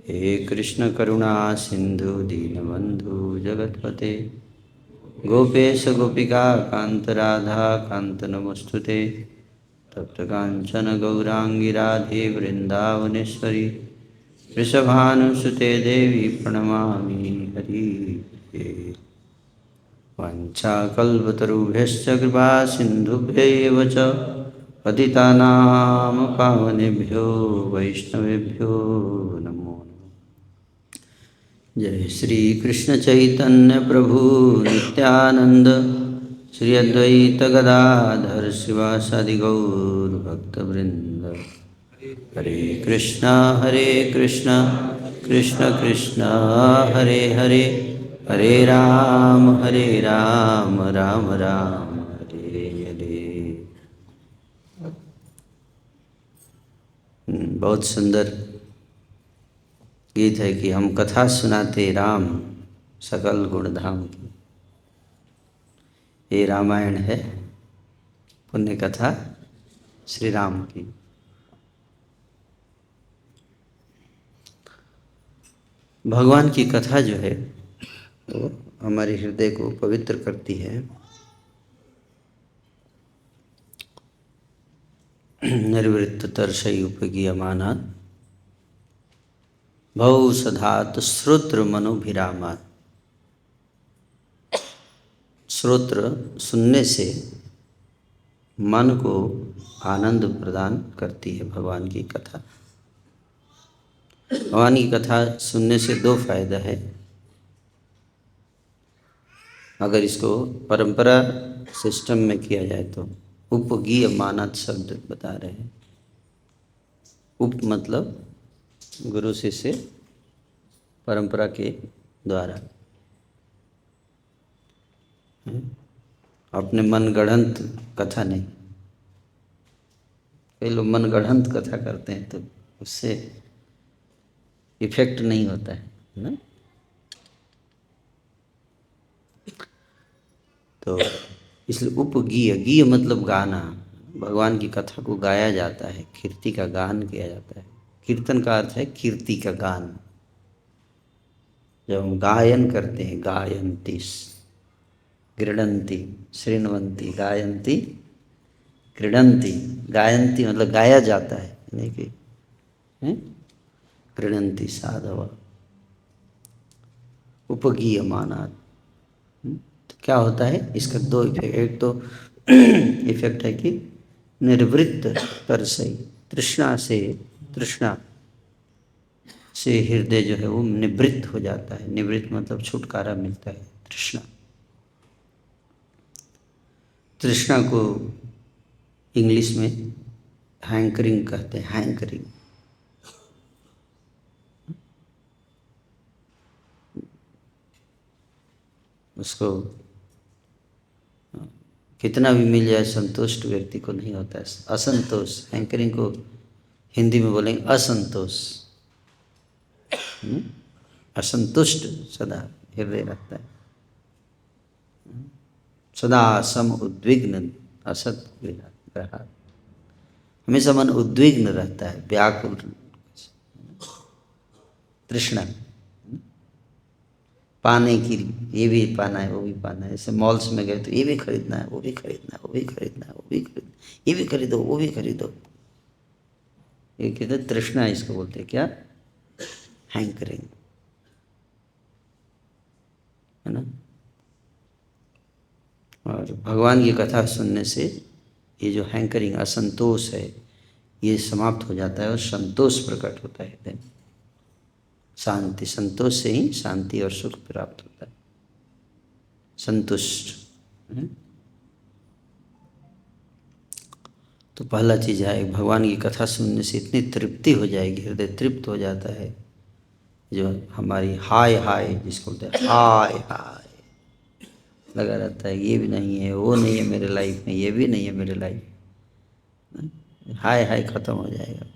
हे कृष्ण करुणा सिंधु दीनबंधु जगतपते गोपेश गोपिका कांत राधा कांत नमोस्तुते तप्त कांचन गौरांगी राधे वृंदावनेश्वरी वृषभानुसुते देवी प्रणमामि हरिप्रिये वाञ्छाकल्पतरुभ्यश्च कृपा सिन्धुभ्यैव च पतितानां पावनेभ्यो वैष्णवेभ्यो नमो नमः। जय श्री कृष्ण चैतन्य प्रभु नित्यानंद श्री अद्वैत गदाधर शिवासादि गौर भक्तवृंद। हरे कृष्णा कृष्ण कृष्ण हरे हरे हरे राम राम राम हरे हरे। बहुत सुंदर गीत है कि हम कथा सुनाते राम सकल गुणधाम की। ये रामायण है, पुण्य कथा श्री राम की। भगवान की कथा जो है वो हमारे हृदय को पवित्र करती है। निर्वृत्त तरसई उपगीयमानात् भव सधात श्रोत्र मनोभिरामात्। श्रोत्र सुनने से मन को आनंद प्रदान करती है भगवान की कथा। भगवान की कथा सुनने से दो फायदा है। अगर इसको परंपरा सिस्टम में किया जाए तो उपगीयमानात् शब्द बता रहे हैं। उप मतलब गुरु शिष्य परंपरा के द्वारा, अपने मनगढ़ंत कथा नहीं। कई लोग मनगढ़ंत कथा करते हैं तो उससे इफेक्ट नहीं होता है ना। तो इसलिए उपगीय, गीय मतलब गाना। भगवान की कथा को गाया जाता है, कीर्ति का गान किया जाता है। कीर्तन का अर्थ है कीर्ति का गान। जब हम गायन करते हैं, गायन्ति गृणन्ति शृण्वन्ति गायन्ति गृणन्ति। गायन्ति मतलब गाया जाता है, यानी कि गृणन्ति साधव उपगीयमानात्। तो क्या होता है, इसका दो इफेक्ट। एक तो इफेक्ट है कि निर्वृत्त तरसई, तृष्णा से हृदय जो है वो निवृत्त हो जाता है। निवृत्त मतलब छुटकारा मिलता है। तृष्णा को इंग्लिश में हैंकरिंग कहते हैं। हैंकरिंग उसको कितना भी मिल जाए संतुष्ट व्यक्ति को नहीं होता है। असंतोष, हैंकरिंग को हिंदी में बोलेंगे असंतोष। असंतुष्ट सदा हृदय रहता है, सदा सम उद्विग्न असत ग्रहात्। हमेशा मन उद्विग्न रहता है, व्याकुल। तृष्णा पाने की, ये भी पाना है वो भी पाना है। जैसे मॉल्स में गए तो ये भी खरीदना है वो भी खरीदना है, वो भी खरीदना है वो भी खरीदना, ये भी खरीदो वो भी खरीदो। ये कहते हैं तृष्णा, इसको बोलते हैं क्या, हैंकरिंग, है ना। और भगवान की कथा सुनने से ये जो हैंकरिंग, असंतोष है, ये समाप्त हो जाता है और संतोष प्रकट होता है। शांति, संतोष से ही शांति और सुख प्राप्त होता है। संतुष्ट है? तो पहला चीज है, भगवान की कथा सुनने से इतनी तृप्ति हो जाएगी, हृदय तृप्त हो जाता है। जो हमारी हाय हाय जिसको बोलते हैं, हाय हाय लगा रहता है, ये भी नहीं है वो नहीं है मेरे लाइफ में, ये भी नहीं है मेरे लाइफ में, हाय हाय खत्म हो जाएगा।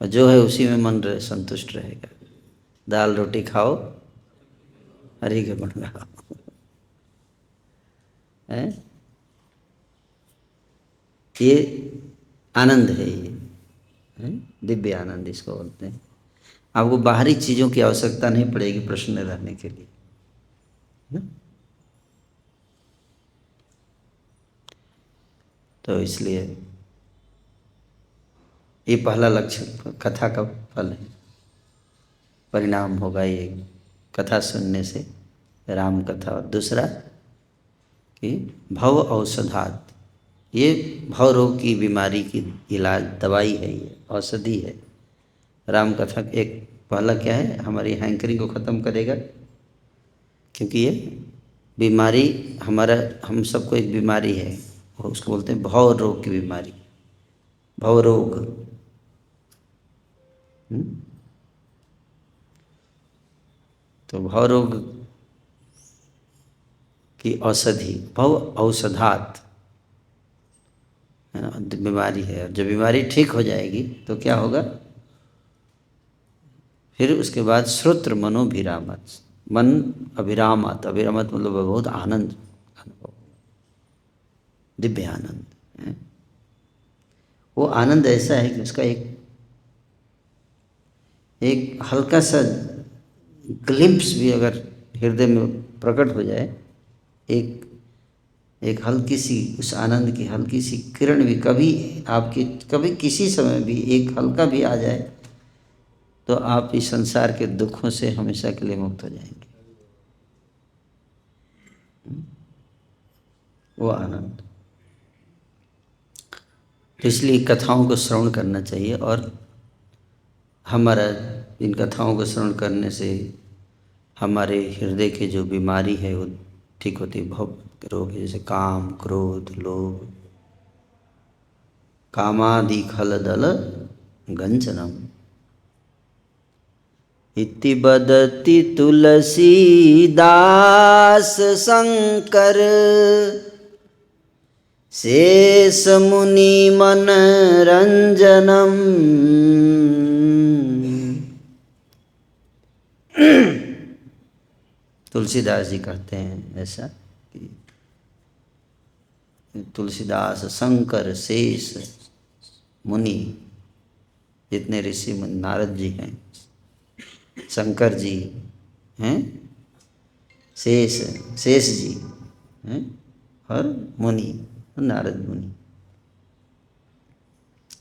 और जो है उसी में मन संतुष्ट रहेगा। दाल रोटी खाओ, हरि के गुण गाओ, है ये आनंद है। ये दिव्य आनंद इसको बोलते हैं। आपको बाहरी चीज़ों की आवश्यकता नहीं पड़ेगी प्रसन्न रहने के लिए, है? तो इसलिए ये पहला लक्ष्य कथा का फल है, परिणाम होगा ये कथा सुनने से, राम कथा। और दूसरा कि भव औषधात्, ये भव रोग की बीमारी की इलाज दवाई है, ये औषधि है। राम कथा एक पहला क्या है, हमारी हैंकरिंग को ख़त्म करेगा, क्योंकि ये बीमारी हमारा, हम सबको एक बीमारी है, उसको बोलते हैं भव रोग की बीमारी, भव रोग। तो भव रोग की औषधि, भव औषधात्, बीमारी है। और जब बीमारी ठीक हो जाएगी तो क्या होगा, फिर उसके बाद श्रोत्र मनोभिरामत्, मन अभिरामत, अभिरामत मतलब बहुत आनंद अनुभव, दिव्य आनंद है। वो आनंद ऐसा है कि उसका एक हल्का सा ग्लिम्प्स भी अगर हृदय में प्रकट हो जाए, एक हल्की सी उस आनंद की हल्की सी किरण भी कभी आपके, कभी किसी समय भी एक हल्का भी आ जाए, तो आप इस संसार के दुखों से हमेशा के लिए मुक्त हो जाएंगे। वो आनंद, तो इसलिए कथाओं को श्रवण करना चाहिए। और हमारा इन कथाओं को श्रवण करने से हमारे हृदय की जो बीमारी है वो ठीक होती है। भव रोग जैसे काम, क्रोध, लोभ, कामादि खलदल गंजनम इति बदति तुलसीदास शंकर, शेष मुनि मन रंजनम। तुलसीदास जी कहते हैं ऐसा कि तुलसीदास, शंकर, शेष मुनि, जितने ऋषि मुनि, नारद जी हैं, शंकर जी हैं, शेष जी हैं, और मुनि, नारद मुनि,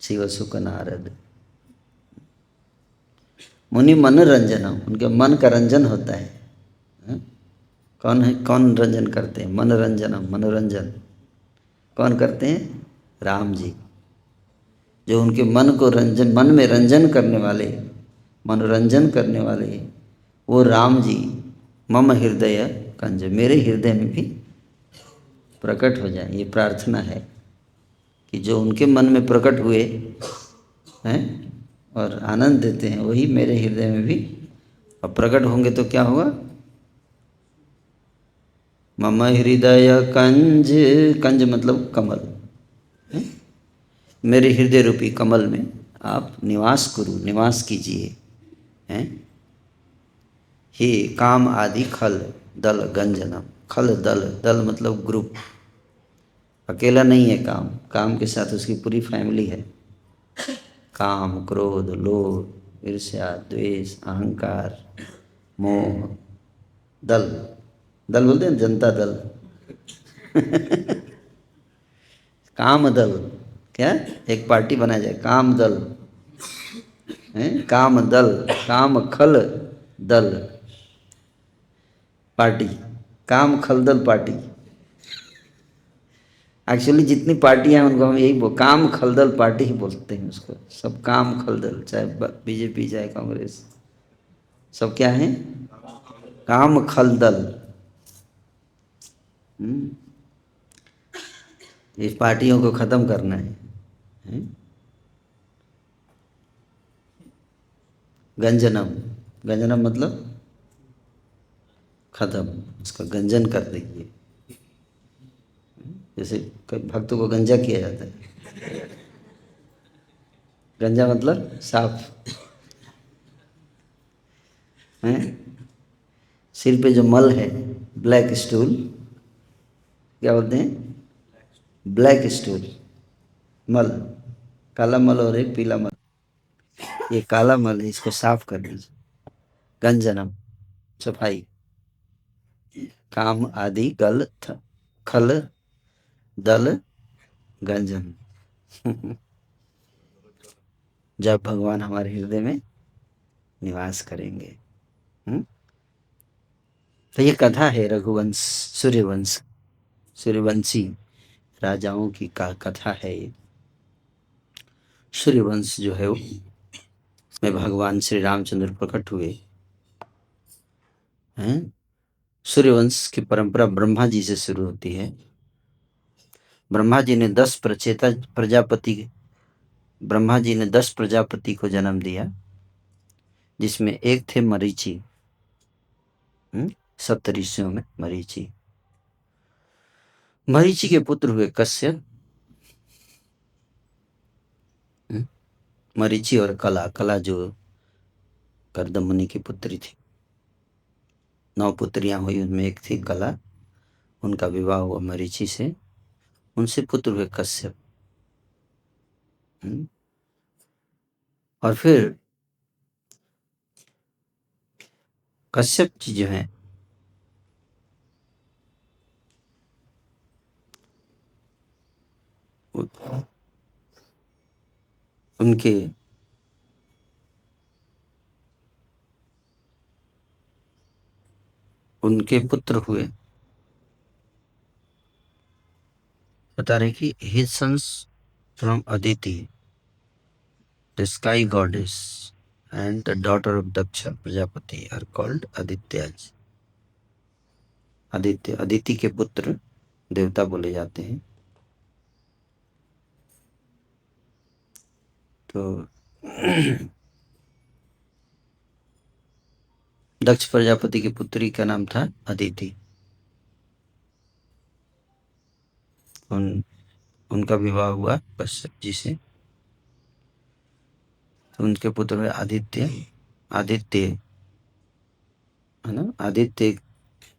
शिव सुख नारद। मुनि मन रंजनम, उनके मन का रंजन होता है। कौन है, कौन रंजन करते हैं, मन रंजनम, मनोरंजन कौन करते हैं, राम जी। जो उनके मन को रंजन, मन में रंजन करने वाले, मनोरंजन करने वाले, वो राम जी मम हृदय कंज, मेरे हृदय में भी प्रकट हो जाए। ये प्रार्थना है कि जो उनके मन में प्रकट हुए हैं और आनंद देते हैं, वही मेरे हृदय में भी अब प्रकट होंगे। तो क्या होगा, मम हृदय कंज, कंज मतलब कमल, मेरे हृदय रूपी कमल में आप निवास करो, निवास कीजिए, हैं। हे काम आदि खल दल गंजनम, खल दल, दल मतलब ग्रुप, अकेला नहीं है काम, काम के साथ उसकी पूरी फैमिली है। काम, क्रोध, लोभ, ईर्ष्या, द्वेष, अहंकार, मोह, दल, दल बोलते हैं जनता दल। काम दल, क्या एक पार्टी बनाया जाए, काम दल है, काम दल, काम खल दल पार्टी, काम खल दल पार्टी। एक्चुअली जितनी पार्टियां हैं उनको हम यही काम खलदल पार्टी ही बोलते हैं उसको, सब काम खलदल, चाहे बीजेपी चाहे कांग्रेस, सब क्या है, काम खलदल। इस पार्टियों को ख़त्म करना है? गंजनम, गंजनम मतलब खत्म, उसका गंजन कर देंगे। जैसे भक्तों को गंजा किया जाता है, गंजा मतलब साफ है। सिर पे जो मल है, ब्लैक स्टूल, क्या बोलते हैं, ब्लैक स्टूल, मल, काला मल और एक पीला मल, ये काला मल है, इसको साफ कर दीजिए। गंजनम सफाई, काम आदि गल खल दल गंजन। जब भगवान हमारे हृदय में निवास करेंगे। तो ये कथा है रघुवंश, सूर्यवंश, सूर्यवंशी राजाओं की कथा है ये। सूर्यवंश जो है वो में भगवान श्री रामचंद्र प्रकट हुए हैं। सूर्यवंश की परंपरा ब्रह्मा जी से शुरू होती है। ब्रह्मा जी ने 10 प्रजापति को जन्म दिया, जिसमें एक थे मरीचि। सप्तऋषियों में मरीचि। मरीचि के पुत्र हुए कश्यप। मरीचि और कला, कला जो कर्दम मुनि की पुत्री थी। 9 पुत्रियां हुई, उनमें एक थी कला। उनका विवाह हुआ मरीचि से, उनसे पुत्र हुए कश्यप। और फिर कश्यप जी जो हैं उनके पुत्र हुए, बता रहे कि his sons from Aditi, the sky goddess, and the daughter of Daksha Prajapati are called Adityas. Aditya, Aditi के पुत्र देवता बोले जाते हैं। तो दक्ष प्रजापति की पुत्री का नाम था अदिति। उनका विवाह हुआ कश्यप जी से। तो उनके पुत्र हुए आदित्य। आदित्य है ना, आदित्य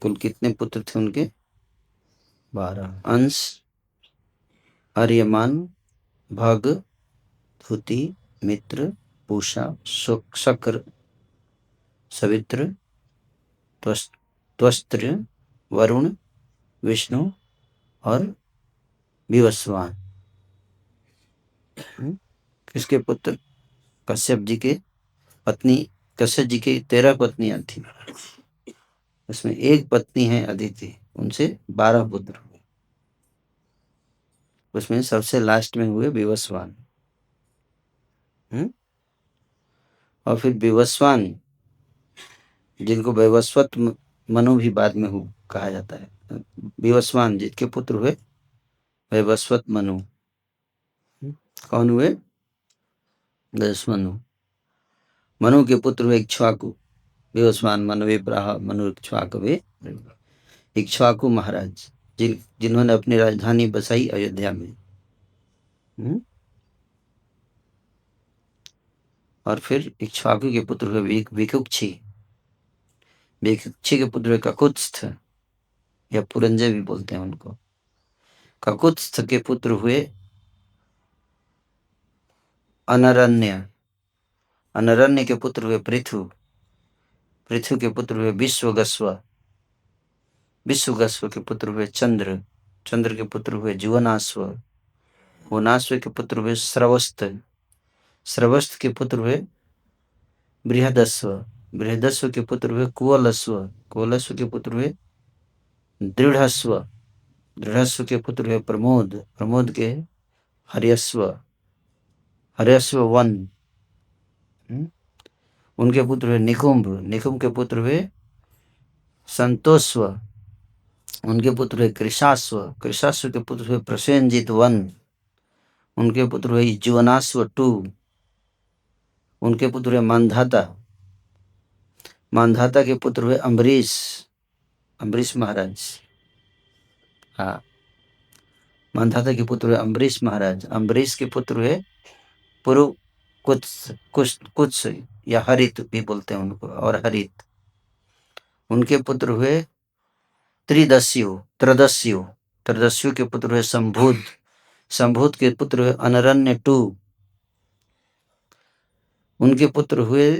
कुल कितने पुत्र थे उनके? 12। अंश, आर्यमान, भग, धुति, मित्र, पूषा, शक्र, सवित्र, त्वस्त्र, वरुण, विष्णु और विवस्वान। किसके पुत्र? कश्यप जी के पत्नी। कश्यप जी की 13 पत्नियां थी, उसमें एक पत्नी है अदिति, उनसे 12 पुत्र हुए। उसमें सबसे लास्ट में हुए विवस्वान। और फिर विवस्वान, जिनको वैवस्वत मनु भी बाद में कहा जाता है। विवस्वान जिनके पुत्र हुए वैवस्वत मनु। कौन हुए? वैवस्वत मनु के पुत्र हुए इक्ष्वाकु। विवस्वान मनु विप्राह मनु इक्ष्वाकु वे। इक्ष्वाकु महाराज जिन्होंने अपनी राजधानी बसाई अयोध्या में। और फिर इक्ष्वाकु के पुत्र हुए विकुक्षी। विकुक्षी के पुत्र हुए ककुत्स्थ, या पुरंजय भी बोलते हैं उनको। ककुत्स्थ के पुत्र हुए अनरण्य। अनरण्य के पुत्र हुए पृथु। पृथु के पुत्र हुए विश्वगस्व। विश्वगस्व के पुत्र हुए चंद्र। चंद्र के पुत्र हुए जुवनाश्व। वनाश्व के पुत्र हुए श्रवस्त। श्रवस्त के पुत्र हुए बृहदस्व। बृहदस्व के पुत्र हुए कुवलस्व। कुवलस्व के पुत्र हुए दृढ़स्व। दृढ़स्व के पुत्र हुए प्रमोद। प्रमोद के हर्यस्व। हर्यस्व वन। उनके पुत्र हुए निकुंभ। निकुंभ के पुत्र हुए संतोस्व। उनके पुत्र हुए कृशास्व। कृशास्व के पुत्र हुए प्रसेनजित वन। उनके पुत्र हुए जुवनास्व 2। उनके पुत्र हुए मानधाता। मानधाता के पुत्र हुए अम्बरीश। अम्बरीश महाराज। हाँ, मानधाता के पुत्र हुए अम्बरीश महाराज। अम्बरीश के पुत्र हुए पुरु कुत्स या हरित भी बोलते हैं उनको, और हरित। उनके पुत्र हुए त्रिदस्यु। त्रदस्यु। त्रदस्यु के पुत्र हुए संभूत। संभूत के पुत्र हुए अनरण्य 2। उनके पुत्र हुए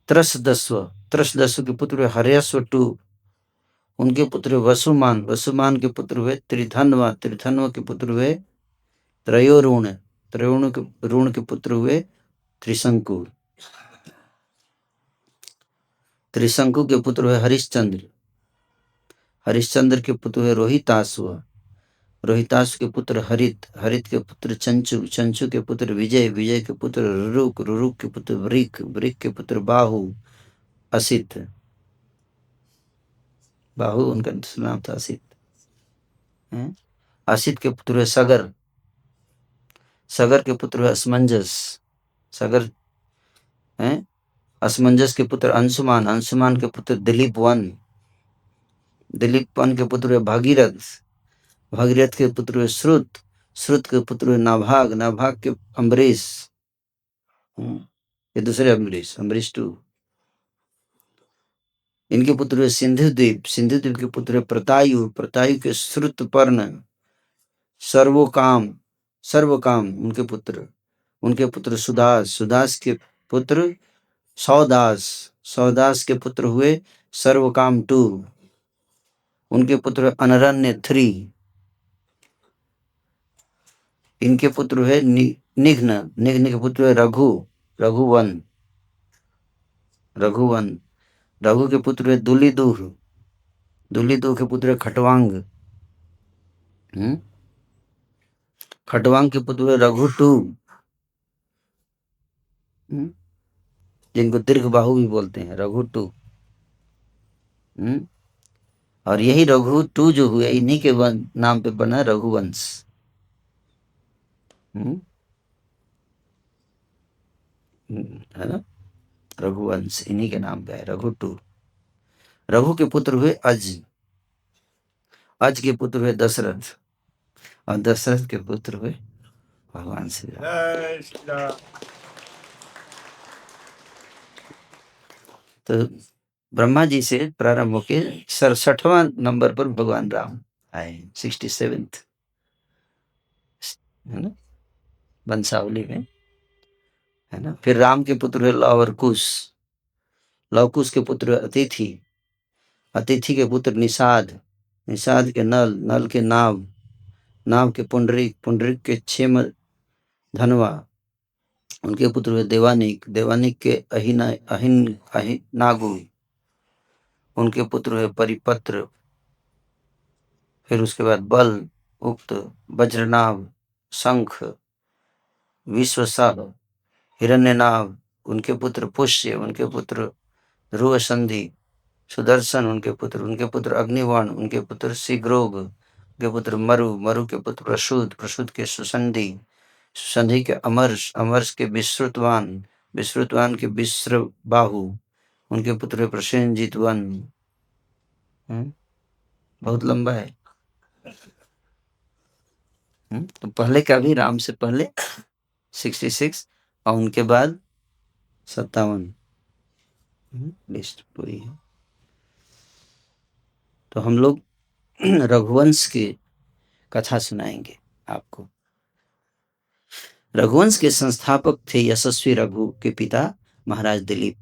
त्रसदस्व। त्रसदस्यु के पुत्र हुए हर्यश्वटु, उनके पुत्र हुए वसुमान, वसुमान के पुत्र हुए त्रिधन्व, त्रिधन्व के पुत्र हुए त्रयोरुण, ऋण के पुत्र हुए त्रिशंकु, त्रिशंकु के पुत्र हुए हरिश्चंद्र, हरिश्चंद्र के पुत्र हुए रोहितासु, रोहितासु के पुत्र हरित, हरित के पुत्र चंचु, चंचु के पुत्र विजय, विजय के पुत्र रुरुक, रुरुक के पुत्र वृक, वृक के पुत्र बाहु, असित, बाहु उनका नाम था असित, असित के पुत्र हुए सगर, सगर के पुत्र हुए असमंजस, सगर असमंजस के पुत्र अंशुमान, अंशुमान के पुत्र दिलीप वन, दिलीप वन के पुत्र हुए भागीरथ, भागीरथ के पुत्र हुए श्रुत, श्रुत के पुत्र हुए नाभाग, नाभाग के अम्बरीश, ये दूसरे अम्बरीश, अम्बरीश टू, इनके पुत्र हुए सिंधुद्वीप, सिंधुद्वीप के पुत्र हुए प्रतायु, प्रतायु के श्रुतपर्ण, सर्वकाम, सर्वकाम उनके पुत्र सुदास, सुदास के पुत्र सौदास, सौदास के पुत्र हुए सर्वकाम टू, उनके पुत्र अनरण्य थ्री, इनके पुत्र है निघ्न, निघ्न के पुत्र है रघु, रघुवन, रघुवन, रघु के पुत्र है दुलिदुह, दुलिदुह के पुत्र है खटवांग, खटवांग के पुत्र है रघु टू, जिनको दीर्घ बाहु भी बोलते हैं, रघु टू, और यही रघु टू जो हुए इन्हीं के नाम पे बना रघुवंश, है ना, रघुवंश इन्हीं के नाम पे है, रघु टू। रघु के पुत्र हुए अज, अज के पुत्र हुए दशरथ, और दशरथ के पुत्र हुए भगवान श्री राम। तो ब्रह्मा जी से प्रारंभ होके 67वां नंबर पर भगवान राम आए, 67th, है ना, वंशावली में, है ना। फिर राम के पुत्र है लवकुश, लवकुश के पुत्र अतिथि, अतिथि के पुत्र निषाद, निषाद के नल, नल के नाव, नाव के पुंडरीक, पुंडरीक के क्षेम धनवा, उनके पुत्र हुए देवानिक, देवानिक के अहिनागु, उनके पुत्र हुए परिपत्र, फिर उसके बाद बल, उक्त, वज्रनाभ, शंख, विश्वसाह, हिरण्यनाभ, उनके पुत्र पुष्य, उनके पुत्र ध्रुवसंधि, सुदर्शन उनके पुत्र अग्निवर्ण, उनके पुत्र शीघ्रोग, उनके पुत्र मरु, मरु के पुत्र प्रसूद, प्रसूद के सुसंधि, सुसंधि के अमर्ष, अमर्ष के विश्रुतवान, विश्रुतवान के विश्र बाहु, उनके पुत्र प्रसेनजितवन, बहुत लंबा है। तो पहले का भी राम से पहले 66 और उनके बाद 57 लिस्ट पूरी है। तो हम लोग रघुवंश की कथा सुनाएंगे आपको। रघुवंश के संस्थापक थे यशस्वी रघु के पिता महाराज दिलीप।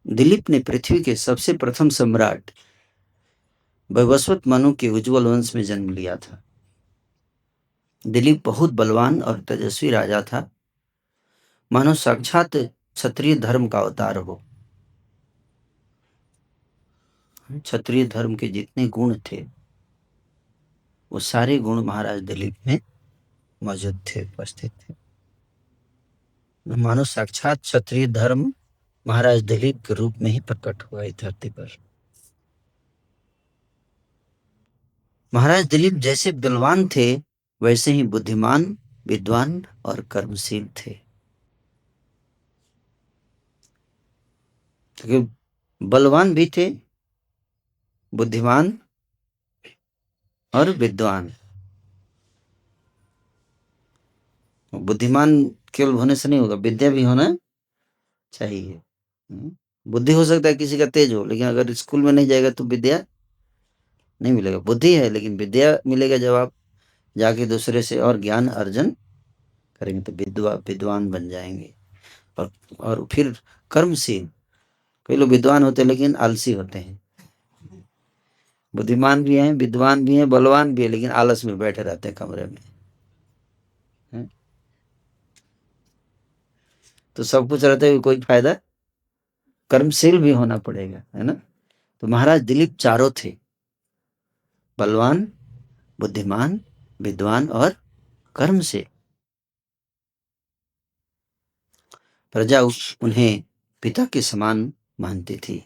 दिलीप ने पृथ्वी के सबसे प्रथम सम्राट वैवस्वत मनु के उज्जवल वंश में जन्म लिया था। दिलीप बहुत बलवान और तेजस्वी राजा था, मानो साक्षात क्षत्रिय धर्म का अवतार हो। क्षत्रिय धर्म के जितने गुण थे वो सारे गुण महाराज दिलीप में मौजूद थे, उपस्थित थे। मानो साक्षात क्षत्रिय धर्म महाराज दिलीप के रूप में ही प्रकट हुआ इस धरती पर। महाराज दिलीप जैसे बलवान थे वैसे ही बुद्धिमान, विद्वान और कर्मशील थे। तो बलवान भी थे, बुद्धिमान और विद्वान। बुद्धिमान केवल होने से नहीं होगा, विद्या भी होना चाहिए। बुद्धि हो सकता है किसी का तेज हो, लेकिन अगर स्कूल में नहीं जाएगा तो विद्या नहीं मिलेगा। बुद्धि है लेकिन विद्या मिलेगा जब आप जाके दूसरे से और ज्ञान अर्जन करेंगे तो विद्वान बन जाएंगे। और फिर कर्मशील। कई लोग विद्वान होते हैं लेकिन आलसी होते हैं, बुद्धिमान भी हैं, विद्वान भी हैं, बलवान भी है, लेकिन आलस में बैठे रहते हैं कमरे में। हैं? तो सब कुछ रहते हुए कोई फायदा? कर्मशील भी होना पड़ेगा, है ना। तो महाराज दिलीप चारों थे, बलवान, बुद्धिमान, विद्वान और कर्मशील। प्रजा उन्हें पिता के समान मानती थी।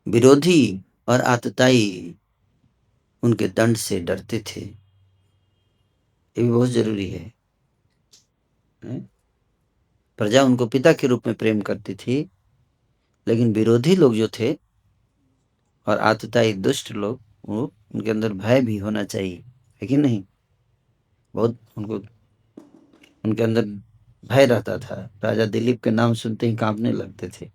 विरोधी और आतताई उनके दंड से डरते थे। ये भी बहुत जरूरी है। प्रजा उनको पिता के रूप में प्रेम करती थी, लेकिन विरोधी लोग जो थे और आतताई दुष्ट लोग, वो उनके अंदर भय भी होना चाहिए, है कि नहीं। बहुत उनको, उनके अंदर भय रहता था। राजा दिलीप के नाम सुनते ही कांपने लगते थे।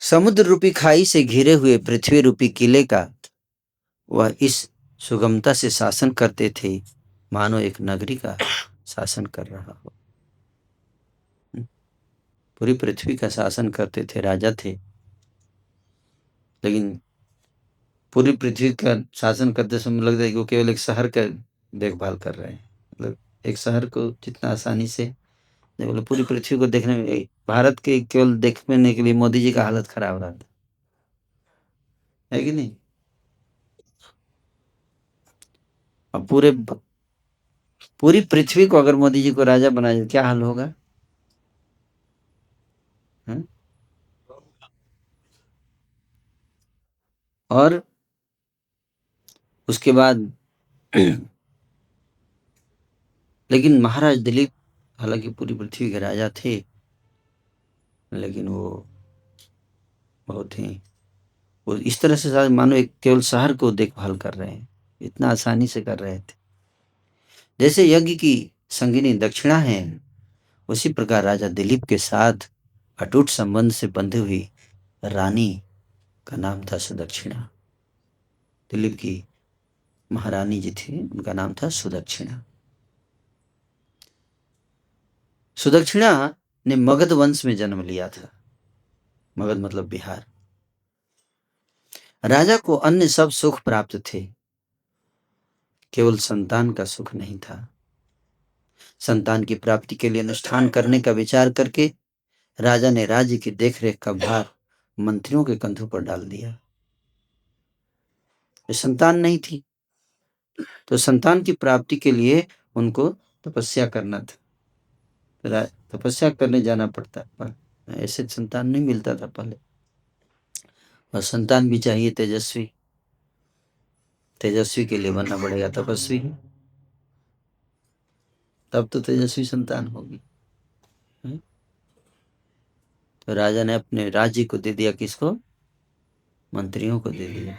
समुद्र रूपी खाई से घिरे हुए पृथ्वी रूपी किले का वह इस सुगमता से शासन करते थे, मानो एक नगरी का शासन कर रहा हो। पूरी पृथ्वी का शासन करते थे, राजा थे, लेकिन पूरी पृथ्वी का शासन करते समय लगता है कि वो केवल एक शहर का देखभाल कर रहे हैं। मतलब एक शहर को जितना आसानी से, बोले पूरी पृथ्वी को देखने में, भारत के केवल देखने के लिए मोदी जी का हालत खराब रहा है कि नहीं। अब पूरी पृथ्वी को अगर मोदी जी को राजा बनाया जाए, क्या हाल होगा। है? और उसके बाद लेकिन महाराज दिलीप हालांकि पूरी पृथ्वी के राजा थे, लेकिन वो बहुत ही, वो इस तरह से शायद मानो एक केवल शहर को देखभाल कर रहे हैं, इतना आसानी से कर रहे थे। जैसे यज्ञ की संगिनी दक्षिणा है, उसी प्रकार राजा दिलीप के साथ अटूट संबंध से बंधी हुई रानी का नाम था सुदक्षिणा। दिलीप की महारानी जी थी, उनका नाम था सुदक्षिणा। सुदक्षिणा ने मगध वंश में जन्म लिया था। मगध मतलब बिहार। राजा को अन्य सब सुख प्राप्त थे, केवल संतान का सुख नहीं था। संतान की प्राप्ति के लिए अनुष्ठान करने का विचार करके राजा ने राज्य की देखरेख का भार मंत्रियों के कंधों पर डाल दिया। संतान नहीं थी, तो संतान की प्राप्ति के लिए उनको तपस्या करना था, तपस्या करने जाना पड़ता, पर ऐसे संतान नहीं मिलता था पहले। और संतान भी चाहिए तेजस्वी, तेजस्वी के लिए बनना पड़ेगा तपस्वी, तब तो तेजस्वी संतान होगी। तो राजा ने अपने राज्य को दे दिया, किसको? मंत्रियों को दे दिया।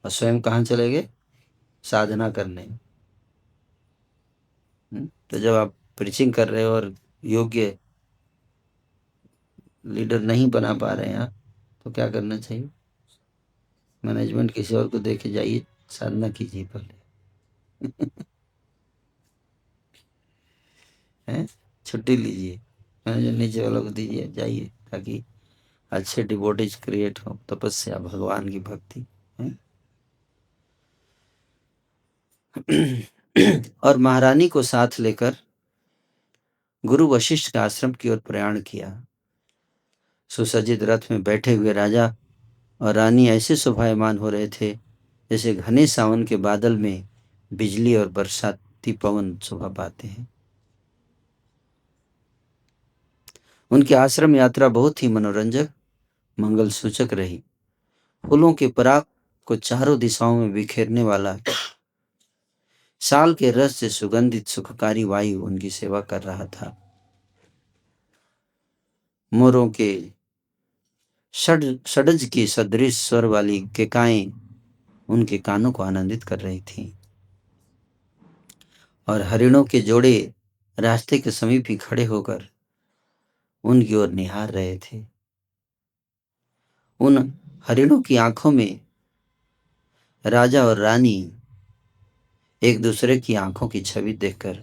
और स्वयं कहाँ चले गए? साधना करने। तो जब आप प्रीचिंग कर रहे हो और योग्य लीडर नहीं बना पा रहे हैं आप, तो क्या करना चाहिए? मैनेजमेंट किसी और को देके जाइए, साधना कीजिए पहले। हैं? छुट्टी लीजिए, मैनेजर नीचे वालों को दीजिए, जाइए, ताकि अच्छे डिवोटीज क्रिएट हो, तपस्या, भगवान की भक्ति है। और महारानी को साथ लेकर गुरु वशिष्ठ के आश्रम की ओर प्रयाण किया। सुसज्जित रथ में बैठे हुए राजा और रानी ऐसे शोभायमान हो रहे थे जैसे घने सावन के बादल में बिजली और बरसाती पवन शोभा पाते हैं। उनकी आश्रम यात्रा बहुत ही मनोरंजक, मंगल सूचक रही। फूलों के पराग को चारों दिशाओं में बिखेरने वाला साल के रस से सुगंधित सुखकारी वायु उनकी सेवा कर रहा था। मोरों के षड्ज की सदृश स्वर वाली केकाएं उनके कानों को आनंदित कर रही थीं। और हरिणों के जोड़े रास्ते के समीप ही खड़े होकर उनकी ओर निहार रहे थे। उन हरिणों की आंखों में राजा और रानी एक दूसरे की आंखों की छवि देखकर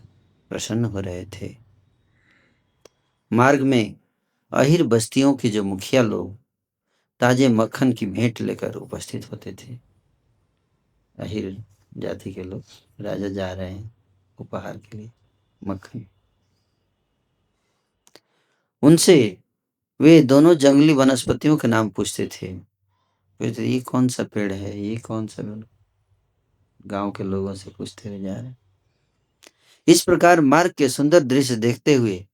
प्रसन्न हो रहे थे। मार्ग में अहिर बस्तियों के जो मुखिया लोग ताजे मक्खन की भेंट लेकर उपस्थित होते थे। अहिर जाति के लोग, राजा जा रहे हैं उपहार के लिए मक्खन, उनसे वे दोनों जंगली वनस्पतियों के नाम पूछते थे। तो ये कौन सा पेड़ है, ये कौन सा, गांव के लोगों से पूछते हुए जा रहे हैं। इस प्रकार मार्ग के सुंदर दृश्य देखते हुए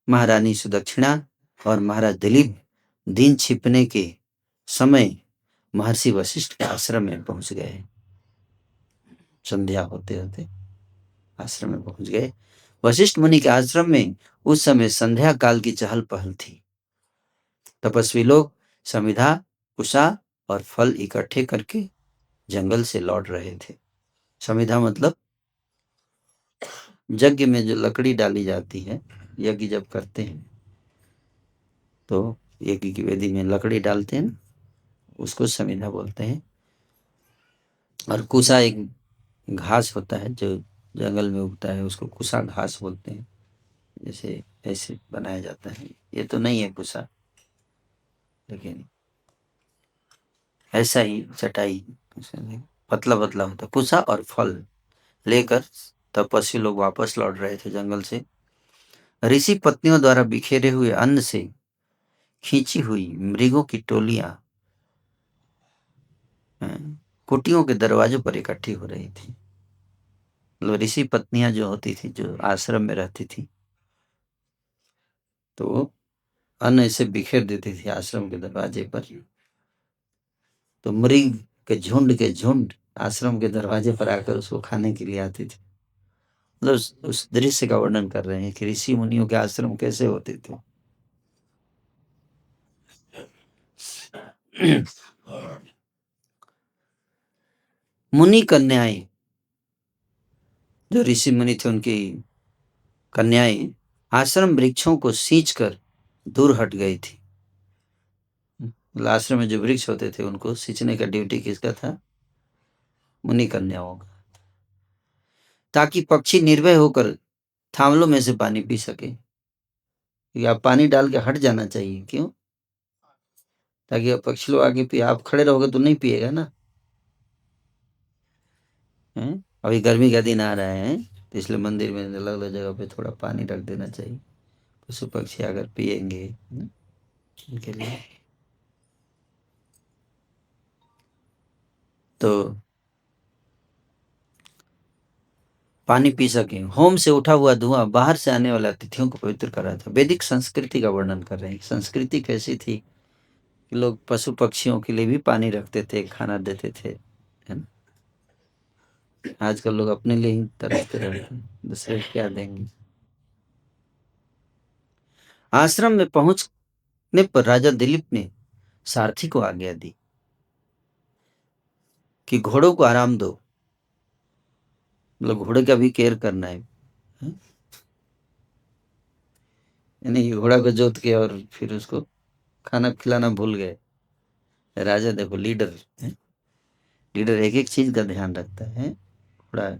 महारानी सुदक्षिणा और महाराज दिलीप दिन छिपने के समय महर्षि वशिष्ठ के आश्रम में पहुंच गए। संध्या होते होते आश्रम में पहुंच गए। वशिष्ठ मुनि के आश्रम में उस समय संध्या काल की चहल पहल थी। तपस्वी लोग समिधा, कुशा और फल इकट्ठे करके जंगल से लौट रहे थे। समिधा मतलब यज्ञ में जो लकड़ी डाली जाती है, यज्ञ जब करते हैं तो यज्ञ की वेदी में लकड़ी डालते हैं, उसको समिधा बोलते हैं। और कुशा एक घास होता है जो जंगल में उगता है, उसको कुशा घास बोलते हैं। जैसे ऐसे बनाया जाता है, ये तो नहीं है कुशा, लेकिन ऐसा ही चटाई पतला पतला होता है कुशा। और फल लेकर तपस्वी लोग वापस लौट रहे थे जंगल से। ऋषि पत्नियों द्वारा बिखेरे हुए अन्न से खींची हुई मृगों की टोलियां कुटियों के दरवाजों पर इकट्ठी हो रही थी। मतलब ऋषि पत्नियां जो होती थी, जो आश्रम में रहती थी, तो अन्न ऐसे बिखेर देती थी आश्रम के दरवाजे पर। तो मृग के झुंड आश्रम के दरवाजे पर आकर उसको खाने के लिए आती थी। मतलब उस दृश्य का वर्णन कर रहे हैं कि ऋषि मुनियों के आश्रम कैसे होते थे। मुनि कन्याएं, जो ऋषि मुनि थे उनकी कन्याएं आश्रम वृक्षों को सींचकर दूर हट गई थी। आश्रम में जो वृक्ष होते थे उनको सींचने का ड्यूटी किसका था? मुनि कन्याओं का, ताकि पक्षी निर्भय होकर थामलों में से पानी पी सके। आप पानी डाल के हट जाना चाहिए, क्यों? ताकि अब पक्षी लोग आगे पिए। आप खड़े रहोगे तो नहीं पिएगा ना। है? अभी गर्मी का दिन आ रहा है, तो इसलिए मंदिर में अलग अलग जगह पे थोड़ा पानी रख देना चाहिए, पशु पक्षी अगर पिएंगे उनके लिए। तो पानी पी सके। होम से उठा हुआ धुआं बाहर से आने वाले अतिथियों को पवित्र कर रहा था। वैदिक संस्कृति का वर्णन कर रहे हैं। संस्कृति कैसी थी कि लोग पशु पक्षियों के लिए भी पानी रखते थे, खाना देते थे, है ना। आजकल लोग अपने लिए ही तरसते रहते हैं, दूसरे को क्या देंगे। आश्रम में पहुंचने पर राजा दिलीप ने सारथी को आज्ञा दी कि घोड़ों को आराम दो। मतलब घोड़े का भी केयर करना है। यानी घोड़ा को जोत के और फिर उसको खाना खिलाना भूल गए। राजा देखो, लीडर है, लीडर एक एक चीज का ध्यान रखता है। घोड़ा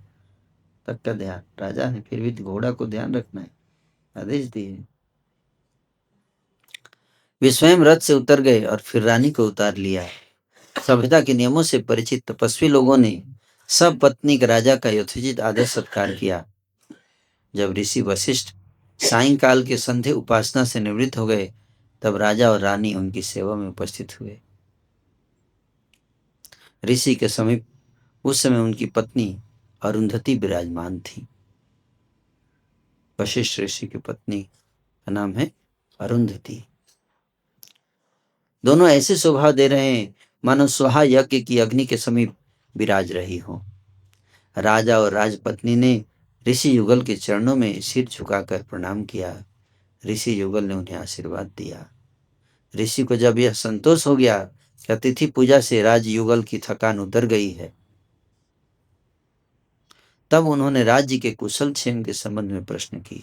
तक का ध्यान राजा है, फिर भी घोड़ा को ध्यान रखना है, आदेश दिए। वे स्वयं रथ से उतर गए और फिर रानी को उतार लिया। सभ्यता के नियमों से परिचित तपस्वी लोगों ने सब पत्नी के राजा का यथोचित आदर सत्कार किया। जब ऋषि वशिष्ठ सायंकाल के संध्या उपासना से निवृत्त हो गए, तब राजा और रानी उनकी सेवा में उपस्थित हुए। ऋषि के समीप उस समय उनकी पत्नी अरुंधति विराजमान थी। वशिष्ठ ऋषि की पत्नी का नाम है अरुंधति। दोनों ऐसे स्वभाव दे रहे हैं मानो स्वाहा यज्ञ की अग्नि के समीप विराज रही हो। राजा और राजपत्नी ने ऋषि युगल के चरणों में सिर झुकाकर प्रणाम किया। ऋषि युगल ने उन्हें आशीर्वाद दिया। ऋषि को जब यह संतोष हो गया कि अतिथि पूजा से राजयुगल की थकान उतर गई है, तब उन्होंने राज्य के कुशल क्षेम के संबंध में प्रश्न किए।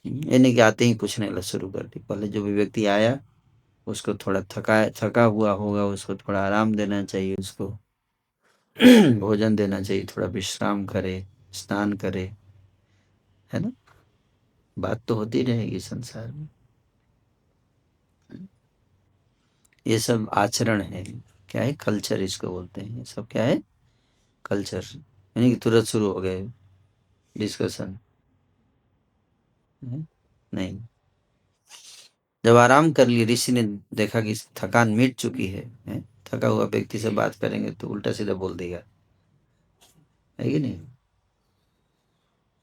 यानी कि आते ही पूछने शुरू कर दी। पहले जो भी व्यक्ति आया उसको थोड़ा थका हुआ होगा, उसको थोड़ा आराम देना चाहिए उसको, भोजन देना चाहिए, थोड़ा विश्राम करे, स्नान करे, है ना। बात तो होती रहेगी संसार में। ये सब आचरण है, क्या है, कल्चर इसको बोलते हैं। ये सब क्या है, कल्चर। यानी कि तुरंत शुरू हो गए डिस्कशन, नहीं। जब आराम कर लिए, ऋषि ने देखा कि थकान मिट चुकी है, थका हुआ व्यक्ति से बात करेंगे तो उल्टा सीधा बोल देगा, है कि नहीं,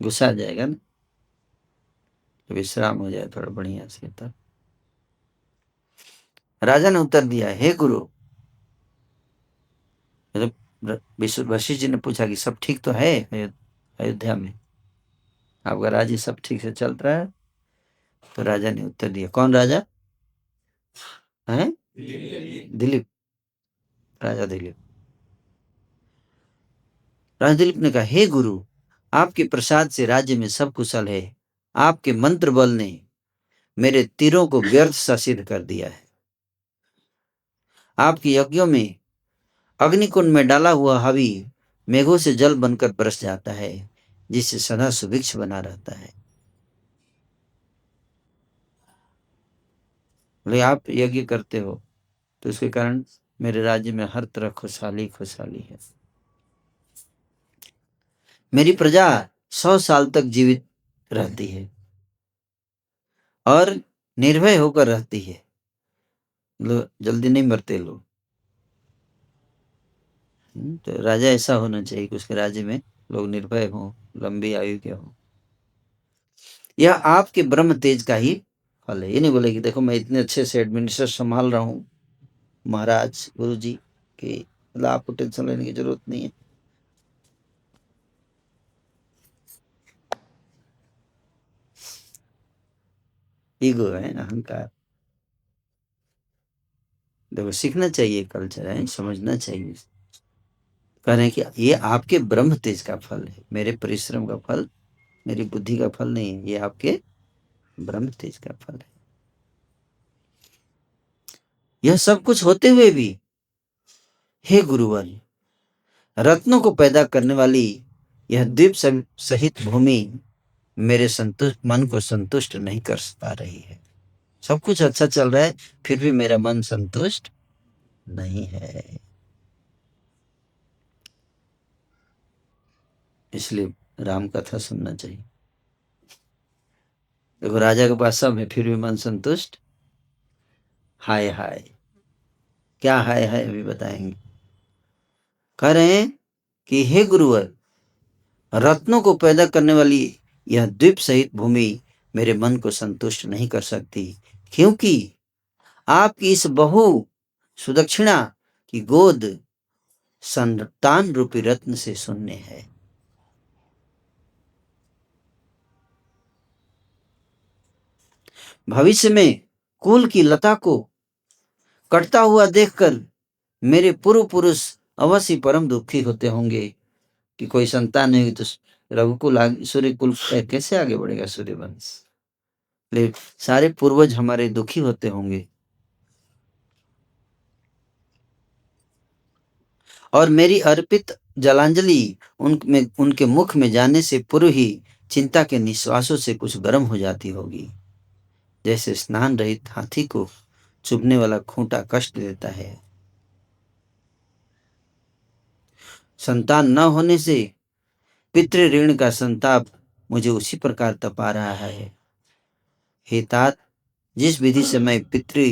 गुस्सा आ जाएगा ना। तो विश्राम हो जाए थोड़ा बढ़िया से तब। राजा ने उत्तर दिया, हे गुरु, जब वशिष्ठ जी ने पूछा कि सब ठीक तो है अयोध्या में, आपका राज्य सब ठीक से चल रहा है? तो राजा ने उत्तर दिया, कौन राजा है? दिलीप, राजा दिलीप। राजा दिलीप ने कहा, हे गुरु, आपके प्रसाद से राज्य में सब कुशल है। आपके मंत्र बल ने मेरे तीरों को व्यर्थ सा सिद्ध कर दिया है। आपके यज्ञों में अग्निकुंड में डाला हुआ हवि मेघों से जल बनकर बरस जाता है, जिससे सदा सुभिक्ष बना रहता है। बोले आप यज्ञ करते हो तो इसके कारण मेरे राज्य में हर तरह खुशहाली खुशहाली है। मेरी प्रजा 100 साल तक जीवित रहती है और निर्भय होकर रहती है। जल्दी नहीं मरते लोग। तो राजा ऐसा होना चाहिए कि उसके राज्य में लोग निर्भय हों, लंबी आयु के हों। यह आपके ब्रह्म तेज का ही फल है। ये नहीं बोले कि देखो मैं इतने अच्छे से एडमिनिस्ट्रेशन संभाल रहा हूँ महाराज गुरु जी, कि मतलब आपको टेंशन लेने की जरूरत नहीं है। ईगो है, अहंकार। देखो सीखना चाहिए, कल्चर है, समझना चाहिए। कह रहे हैं कि ये आपके ब्रह्म तेज का फल है, मेरे परिश्रम का फल, मेरी बुद्धि का फल नहीं है, ये आपके ब्रह्म तेज का फल है। यह सब कुछ होते हुए भी हे गुरुवर, रत्नों को पैदा करने वाली यह द्वीप सहित भूमि मेरे संतुष्ट मन को संतुष्ट नहीं कर पा रही है। सब कुछ अच्छा चल रहा है, फिर भी मेरा मन संतुष्ट नहीं है। इसलिए राम कथा सुनना चाहिए। देखो राजा के पास सब है, फिर भी मन संतुष्ट। हाय हाय, क्या हाय हाय अभी बताएंगे। कह रहे हैं कि हे गुरुवर, रत्नों को पैदा करने वाली यह द्वीप सहित भूमि मेरे मन को संतुष्ट नहीं कर सकती, क्योंकि आपकी इस बहु सुदक्षिणा की गोद संतान रूपी रत्न से शून्य है। भविष्य में कुल की लता को कटता हुआ देखकर मेरे पूर्व पुरुष अवश्य परम दुखी होते होंगे कि कोई संतान नहीं हुई तो रघुकुल सूर्य कुल कैसे आगे बढ़ेगा, सूर्य वंश। सारे पूर्वज हमारे दुखी होते होंगे। और मेरी अर्पित जलांजलि उनके मुख में जाने से पूर्व ही चिंता के निश्वासों से कुछ गर्म हो जाती होगी, जैसे स्नान रहित हाथी को चुभने वाला खूंटा कष्ट देता है। संतान न होने से पितृ ऋण का संताप मुझे उसी प्रकार तपा रहा है। हे तात, जिस विधि से मैं पितृ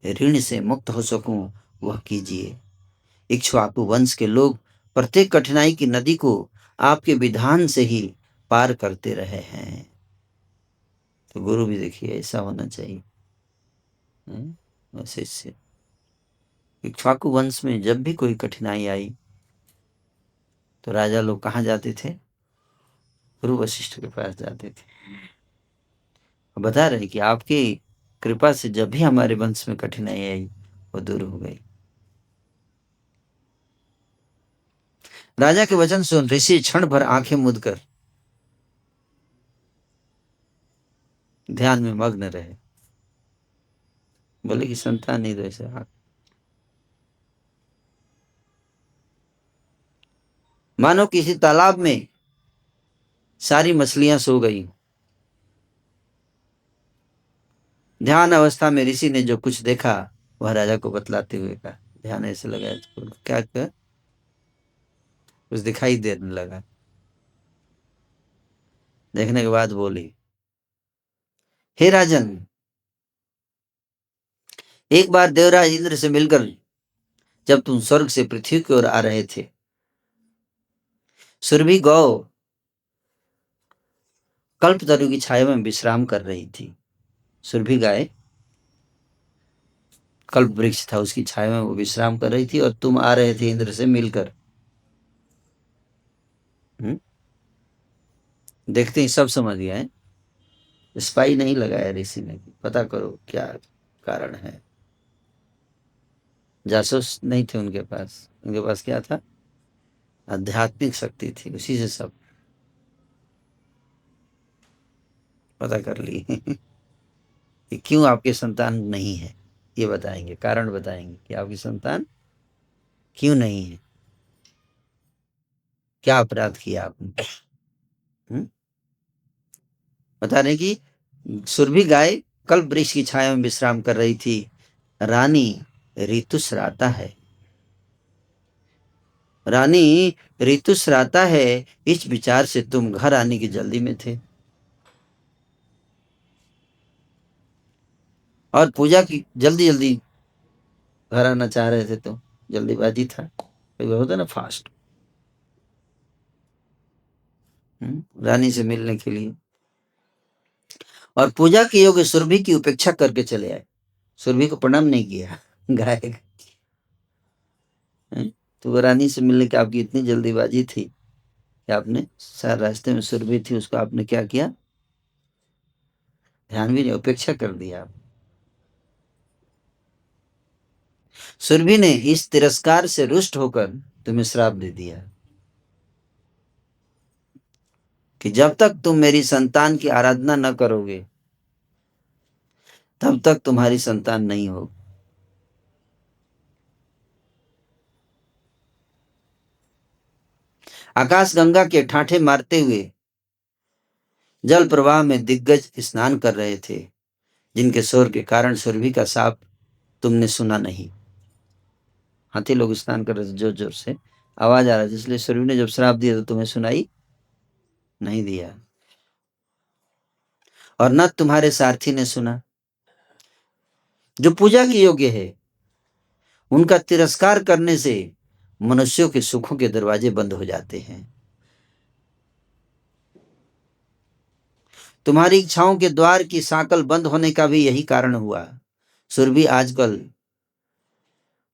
ऋण से मुक्त हो सकूं वह कीजिए। इक्ष्वाकु वंश के लोग प्रत्येक कठिनाई की नदी को आपके विधान से ही पार करते रहे हैं। तो गुरु भी देखिए ऐसा होना चाहिए। वैसे इससे इक्ष्वाकु वंश में जब भी कोई कठिनाई आई तो राजा लोग कहाँ जाते थे? गुरु वशिष्ठ के पास जाते थे। बता रहे कि आपकी कृपा से जब भी हमारे वंश में कठिनाई आई वो दूर हो गई। राजा के वचन सुन ऋषि क्षण भर आंखें मूंद कर ध्यान में मग्न रहे। बोले कि संतान नहीं तो ऐसे मानो किसी तालाब में सारी मछलियां सो गई। ध्यान अवस्था में ऋषि ने जो कुछ देखा वह राजा को बतलाते हुए कहा। ध्यान ऐसे लगाया तो क्या क्या कुछ दिखाई देने लगा। देखने के बाद बोली, हे राजन, एक बार देवराज इंद्र से मिलकर जब तुम स्वर्ग से पृथ्वी की ओर आ रहे थे, सुरभि गौ कल्पतरु की छाया में विश्राम कर रही थी। सुरभि गाय कल्प वृक्ष था, उसकी छाया में वो विश्राम कर रही थी और तुम आ रहे थे इंद्र से मिलकर। हम्म? देखते ही सब समझ गए हैं। स्पाई नहीं लगाया ऋषि ने, पता करो क्या कारण है। जासूस नहीं थे उनके पास, उनके पास क्या था? आध्यात्मिक शक्ति थी, उसी से सब पता कर ली। कि क्यों आपके संतान नहीं है, ये बताएंगे, कारण बताएंगे कि आपकी संतान क्यों नहीं है, क्या अपराध किया आपने। हम्म? बता रहे कि सुरभि गाय कल वृक्ष की छाया में विश्राम कर रही थी। रानी ऋतुश्राता है। रानी ऋतुश्राता है, इस विचार से तुम घर आने की जल्दी में थे और पूजा की जल्दी जल्दी घर आना चाह रहे थे, तो जल्दीबाजी था, कई बार होता ना फास्ट। रानी से मिलने के लिए और पूजा के योग्य सुरभि की उपेक्षा करके चले आए। सुरभि को प्रणाम नहीं किया। गाय तो वो रानी से मिलने की आपकी इतनी जल्दीबाजी थी कि आपने सारे रास्ते में सुरभि थी, उसको आपने क्या किया? ध्यान भी नहीं, उपेक्षा कर दिया आप। सुरभि ने इस तिरस्कार से रुष्ट होकर तुम्हें श्राप दे दिया कि जब तक तुम मेरी संतान की आराधना न करोगे तब तक तुम्हारी संतान नहीं होगी। आकाश गंगा के ठाठे मारते हुए जल प्रवाह में दिग्गज स्नान कर रहे थे, जिनके शोर के कारण सुरभि का साप तुमने सुना नहीं। हाथी लोग स्नान कर रहे थे, जोर जोर से आवाज आ रहा था, इसलिए सुरभि ने जब श्राप दिया तो तुम्हें सुनाई नहीं दिया और न तुम्हारे सारथी ने सुना। जो पूजा के योग्य है उनका तिरस्कार करने से मनुष्यों के सुखों के दरवाजे बंद हो जाते हैं। तुम्हारी इच्छाओं के द्वार की सांकल बंद होने का भी यही कारण हुआ। सुरभि आजकल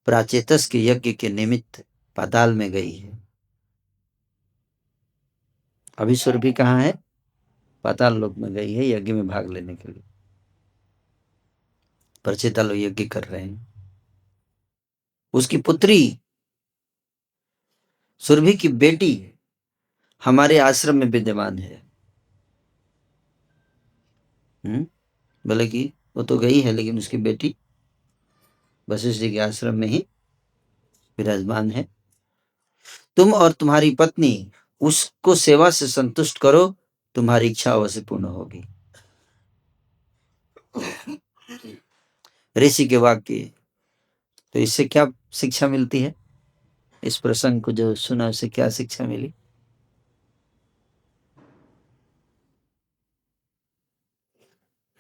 प्राचेतस के यज्ञ के निमित्त पाताल में गई है। अभी सुरभि कहाँ है? पाताल लोक में गई है यज्ञ में भाग लेने के लिए। प्रचेता लोग यज्ञ कर रहे हैं। उसकी पुत्री सुरभि की बेटी हमारे आश्रम में विद्यमान है। बोले कि वो तो गई है लेकिन उसकी बेटी वशिष्ठ जी के आश्रम में ही विराजमान है। तुम और तुम्हारी पत्नी उसको सेवा से संतुष्ट करो, तुम्हारी इच्छा अवश्य पूर्ण होगी। ऋषि के वाक्य, तो इससे क्या शिक्षा मिलती है? इस प्रसंग को जो सुना उससे क्या शिक्षा मिली?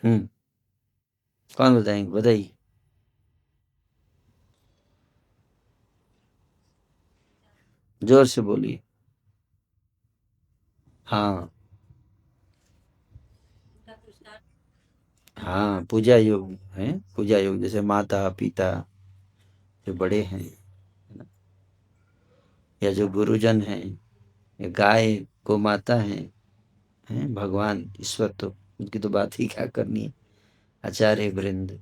हम्म कौन बताएंगे, बताइए। जोर से बोलिए। हाँ हाँ, पूजा योग है। पूजा योग जैसे माता पिता जो बड़े हैं, है ना, या जो गुरुजन हैं, या गाय गौ माता है भगवान ईश्वर, तो उनकी तो बात ही क्या करनी है। आचार्य वृंद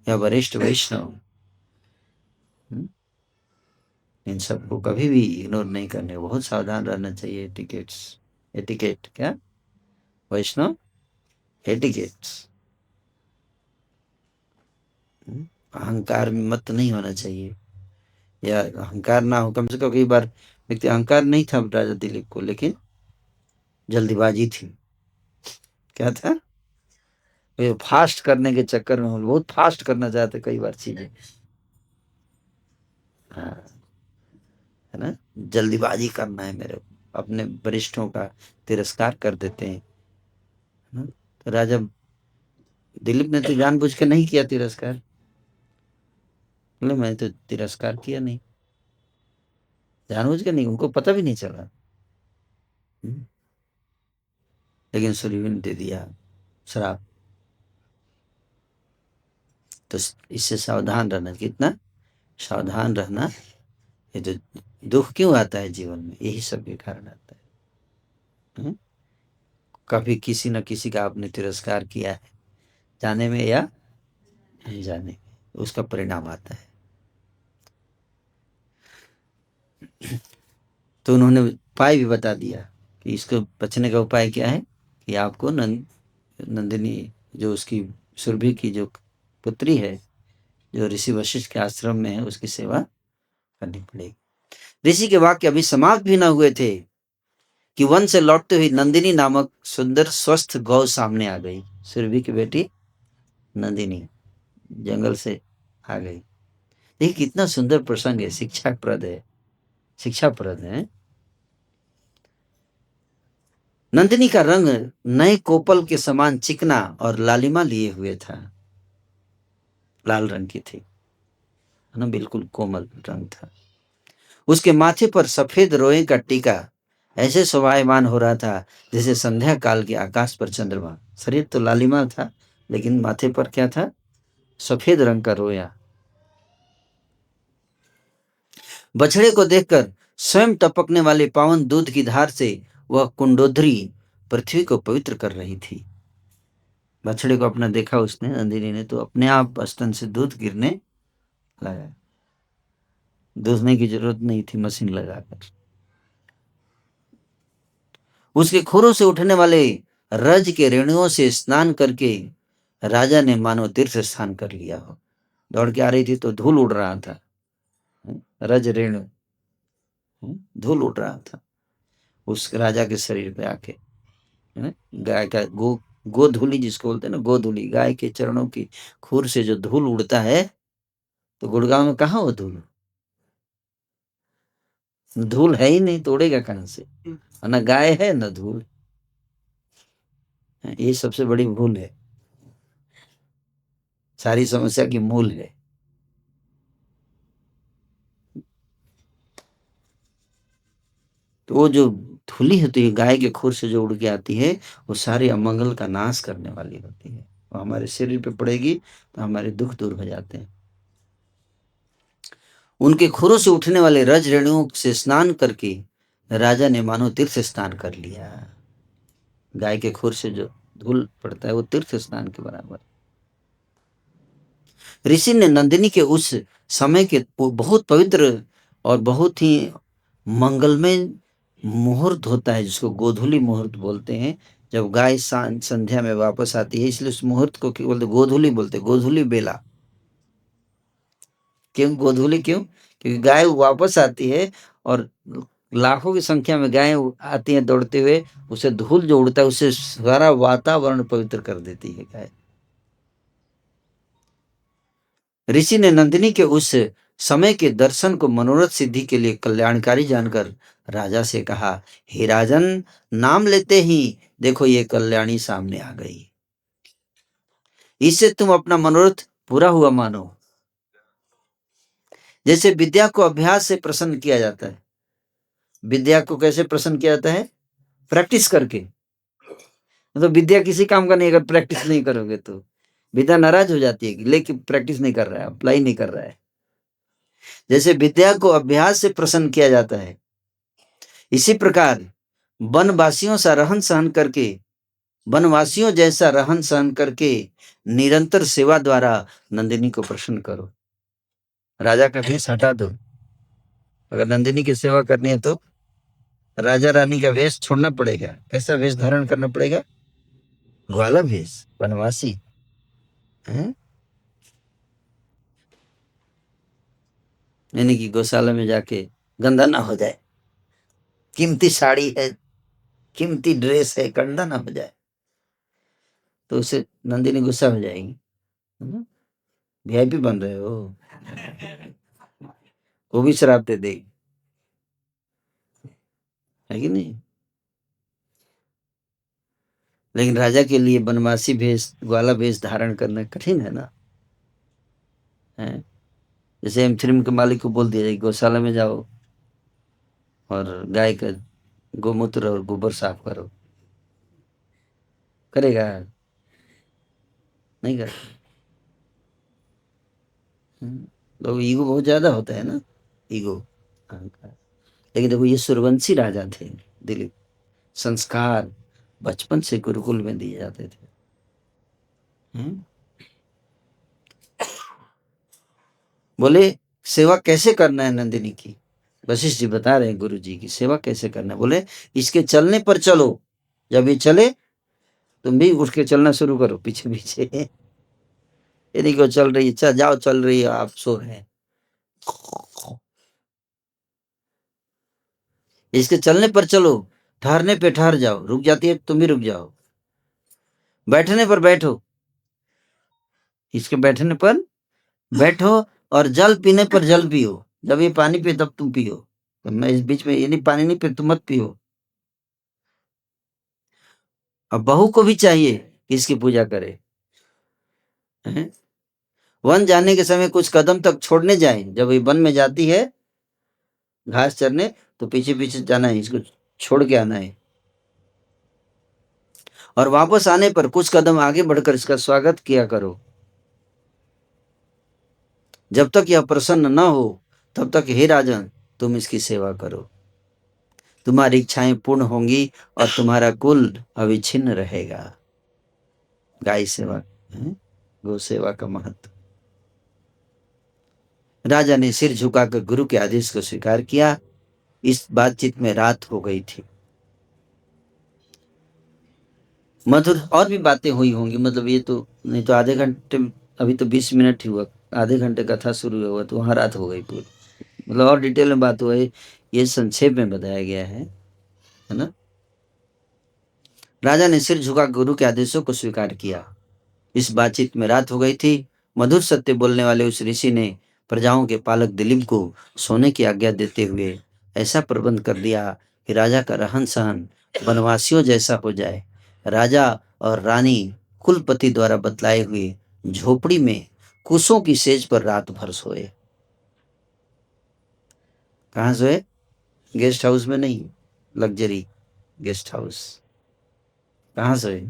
या वरिष्ठ वैष्णव, हम्म, इन सबको कभी भी इग्नोर नहीं करने, बहुत सावधान रहना चाहिए। एटिकेट्स, एटिकेट क्या? वैष्णव एटिकेट्स। अहंकार में मत नहीं होना चाहिए, या अहंकार ना हो, कम से कम कई बार व्यक्ति अहंकार नहीं था राजा दिलीप को, लेकिन जल्दीबाजी थी। क्या था? ये फास्ट करने के चक्कर में बहुत फास्ट करना चाहते कई बार चीजें। हाँ, है ना, जल्दीबाजी करना है मेरे को, अपने वरिष्ठों का तिरस्कार कर देते हैं, है ना? तो राजा दिलीप ने तो जानबूझ के नहीं किया तिरस्कार, बोले मैंने तो तिरस्कार किया नहीं, जानबूझ के नहीं, उनको पता भी नहीं चला। हम्म, लेकिन सुग्रीव ने दे दिया श्राप। तो इससे सावधान रहना, कितना सावधान रहना। ये जो दुख क्यों आता है जीवन में, यही सब के कारण आता है। हम्म? कभी किसी न किसी का आपने तिरस्कार किया है, जाने में या अनजाने में, उसका परिणाम आता है। तो उन्होंने उपाय भी बता दिया कि इसको बचने का उपाय क्या है, कि आपको नंदिनी, जो उसकी सुरभि की जो पुत्री है, जो ऋषि वशिष्ठ के आश्रम में है, उसकी सेवा करनी पड़ेगी। ऋषि के वाक्य अभी समाप्त भी न हुए थे कि वन से लौटते हुए नंदिनी नामक सुंदर स्वस्थ गौ सामने आ गई। सुरभि की बेटी नंदिनी जंगल से आ गई। देखिए कितना सुंदर प्रसंग है, शिक्षाप्रद है, शिक्षाप्रद है। नंदिनी का रंग नए कोपल के समान चिकना और लालिमा लिए हुए था, लाल रंग की थी, है ना, बिल्कुल कोमल रंग था। उसके माथे पर सफेद रोए का टीका ऐसे शोभायमान हो रहा था जैसे संध्या काल के आकाश पर चंद्रमा। शरीर तो लालिमा था, लेकिन माथे पर क्या था? सफेद रंग का रोया। बछड़े को देखकर स्वयं टपकने वाले पावन दूध की धार से वह कुंडोदरी पृथ्वी को पवित्र कर रही थी। बछड़े को अपना देखा उसने, नंदिनी ने, तो अपने आप स्तन से दूध गिरने लगा। दूधने की जरूरत नहीं थी मशीन लगाकर। उसके खुरों से उठने वाले रज के रेणुओं से स्नान करके राजा ने मानो तीर्थ स्थान कर लिया हो। दौड़ के आ रही थी तो धूल उड़ रहा था, रज रेणु, धूल उड़ रहा था उस राजा के शरीर पे आके, है ना। गाय का गोधूली जिसको बोलते हैं ना, गोधूली, गाय के चरणों की खुर से जो धूल उड़ता है, तो गुड़गांव में कहाँ वो धूल? धूल है ही नहीं तो उड़ेगा कहां से? ना गाय है ना धूल। ये सबसे बड़ी भूल है, सारी समस्या की मूल है। तो वो जो धूली होती है गाय के खुर से जो उड़ के आती है, वो सारे अमंगल का नाश करने वाली होती है। वो हमारे शरीर पे पड़ेगी तो हमारे दुख दूर हो जाते हैं। उनके खुरों से उठने वाले रज रेणुओं से स्नान करके राजा ने मानो तीर्थ स्नान कर लिया। गाय के खुर से जो धूल पड़ता है वो तीर्थ स्नान के बराबर। ऋषि ने नंदिनी के उस समय के बहुत पवित्र और बहुत ही मंगलमय मुहूर्त होता है, जिसको गोधूली मुहूर्त बोलते हैं, जब गाय संध्या में वापस आती है, इसलिए उस मुहूर्त को क्या बोलते? गोधूली बोलते, गोधूली बेला। क्यों गोधूली? क्यों? क्योंकि गाय वापस आती है और लाखों की संख्या में गायें आती हैं दौड़ते हुए, उसे धूल जो उड़ता है उससे सारा वातावरण पवित्र कर देती है गाय। ऋषि ने नंदिनी के उस समय के दर्शन को मनोरथ सिद्धि के लिए कल्याणकारी जानकर राजा से कहा, हे राजन, नाम लेते ही देखो ये कल्याणी सामने आ गई, इससे तुम अपना मनोरथ पूरा हुआ मानो। जैसे विद्या को अभ्यास से प्रसन्न किया जाता है, विद्या को कैसे प्रसन्न किया जाता है? प्रैक्टिस करके। तो विद्या किसी काम का नहीं, अगर प्रैक्टिस नहीं करोगे तो विद्या नाराज हो जाती है, लेकिन प्रैक्टिस नहीं कर रहा है, अप्लाई नहीं कर रहा है। जैसे विद्या को अभ्यास से प्रसन्न किया जाता है, इसी प्रकार वनवासियों सा रहन सहन करके, वनवासियों जैसा रहन सहन करके निरंतर सेवा द्वारा नंदिनी को प्रसन्न करो। राजा का भेष हटा दो। अगर नंदिनी की सेवा करनी है तो राजा रानी का वेश छोड़ना पड़ेगा। कैसा वेश धारण करना पड़ेगा? ग्वाला भेष, वनवासी है, यानी कि गौशाला में जाके गंदा ना हो जाए, कीमती साड़ी है, कीमती ड्रेस है, कंधा ना हो जाए तो उसे नंदिनी गुस्सा हो जाएगी, है ना? वीआईपी बन रहे हो, वो भी शराब दे देगी, है कि नहीं? लेकिन राजा के लिए बनवासी भेष, ग्वाला भेष धारण करना कठिन है ना, है? जैसे हम फिल्म के मालिक को बोल दिया जाए गौशाला में जाओ और गाय का गोमूत्र और गोबर साफ करो, करेगा? नहीं कर। लोग ईगो बहुत ज्यादा होता है ना, ईगो, अहंकार। लेकिन देखो ये सूर्यवंशी राजा थे दिलीप, संस्कार बचपन से गुरुकुल में दिए जाते थे। हम्म? बोले सेवा कैसे करना है नंदिनी की, वशिष्ठ जी बता रहे हैं गुरु जी की सेवा कैसे करना है। बोले इसके चलने पर चलो, जब ये चले तुम भी उठ के चलना शुरू करो पीछे पीछे। ये नहीं को चल रही है, चल जाओ, चल रही है, आप सो रहे हैं। इसके चलने पर चलो, ठहरने पे ठहर जाओ, रुक जाती है तुम भी रुक जाओ, बैठने पर बैठो, इसके बैठने पर बैठो, और जल पीने पर जल पियो, जब ये पानी पिए तब तुम पियो, तो मैं इस बीच में ये नहीं, पानी नहीं पिए तुम मत पियो। अब बहू को भी चाहिए कि इसकी पूजा करे, हैं? वन जाने के समय कुछ कदम तक छोड़ने जाए, जब ये वन में जाती है घास चरने तो पीछे पीछे जाना है, इसको छोड़ के आना है, और वापस आने पर कुछ कदम आगे बढ़कर इसका स्वागत किया करो। जब तक यह प्रसन्न न हो तब तक हे राजन तुम इसकी सेवा करो, तुम्हारी इच्छाएं पूर्ण होंगी और तुम्हारा कुल अविच्छिन्न रहेगा। गाय सेवा, है? गौ सेवा का महत्व। राजा ने सिर झुकाकर गुरु के आदेश को स्वीकार किया। इस बातचीत में रात हो गई थी। मधुर और भी बातें हुई होंगी, मतलब ये तो नहीं तो आधे घंटे, अभी तो 20 मिनट ही हुआ, आधे घंटे कथा शुरू हुआ तो वहां रात हो गई पूरी, मतलब और डिटेल में बात हुआ है, ये संक्षेप में बताया गया है ना। राजा ने सिर झुका गुरु के आदेशों को स्वीकार किया। इस बातचीत में रात हो गई थी। मधुर सत्य बोलने वाले उस ऋषि ने प्रजाओं के पालक दिलीप को सोने की आज्ञा देते हुए ऐसा प्रबंध कर दिया कि राजा का रहन सहन वनवासियों जैसा हो जाए। राजा और रानी कुलपति द्वारा बतलाए हुए झोपड़ी में कुशों की सेज पर रात भर सोए। कहाँ सोए? गेस्ट हाउस में नहीं, लग्जरी गेस्ट हाउस। कहाँ सोए?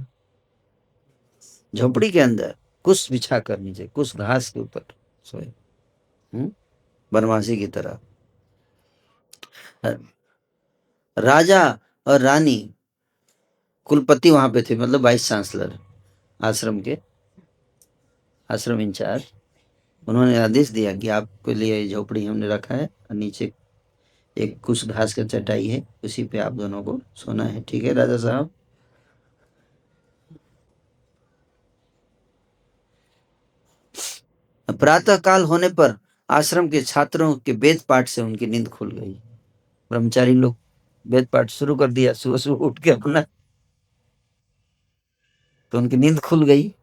झोपड़ी के अंदर, कुश बिछा कर नीचे, कुश घास के ऊपर सोए, बनवासी की तरह। राजा और रानी, कुलपति वहां पे थे, मतलब वाइस चांसलर, आश्रम के आश्रम इंचार्ज, उन्होंने आदेश दिया कि आपके लिए झोपड़ी हमने रखा है और नीचे एक कुछ घास का चटाई है, उसी पे आप दोनों को सोना है, ठीक है राजा साहब? प्रातः काल होने पर आश्रम के छात्रों के वेद पाठ से उनकी नींद खुल गई। ब्रह्मचारी लोग वेद पाठ शुरू कर दिया सुबह सुबह उठ के अपना, तो उनकी नींद खुल गई।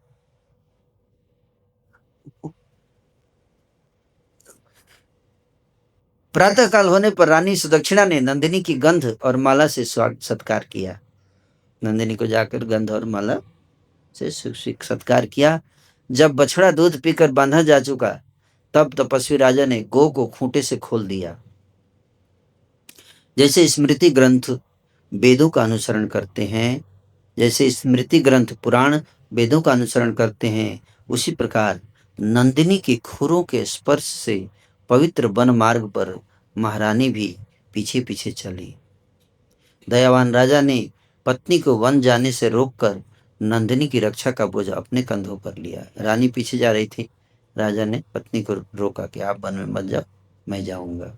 प्रातः काल होने पर रानी सुदक्षिणा ने नंदिनी की गंध और माला से स्वागत सत्कार किया। नंदिनी को जाकर गंध और माला से सत्कार किया। जब बछड़ा दूध पीकर बांधा जा चुका तब तपस्वी राजा ने गो को खूंटे से खोल दिया। जैसे स्मृति ग्रंथ वेदों का अनुसरण करते हैं, जैसे स्मृति ग्रंथ पुराण वेदों का अनुसरण करते हैं, उसी प्रकार नंदिनी के खुरों के स्पर्श से पवित्र वन मार्ग पर महारानी भी पीछे पीछे चली। दयावान राजा ने पत्नी को वन जाने से रोककर नंदिनी की रक्षा का बोझ अपने कंधों पर लिया। रानी पीछे जा रही थी, राजा ने पत्नी को रोका कि आप वन में मत जाओ, मैं जाऊंगा।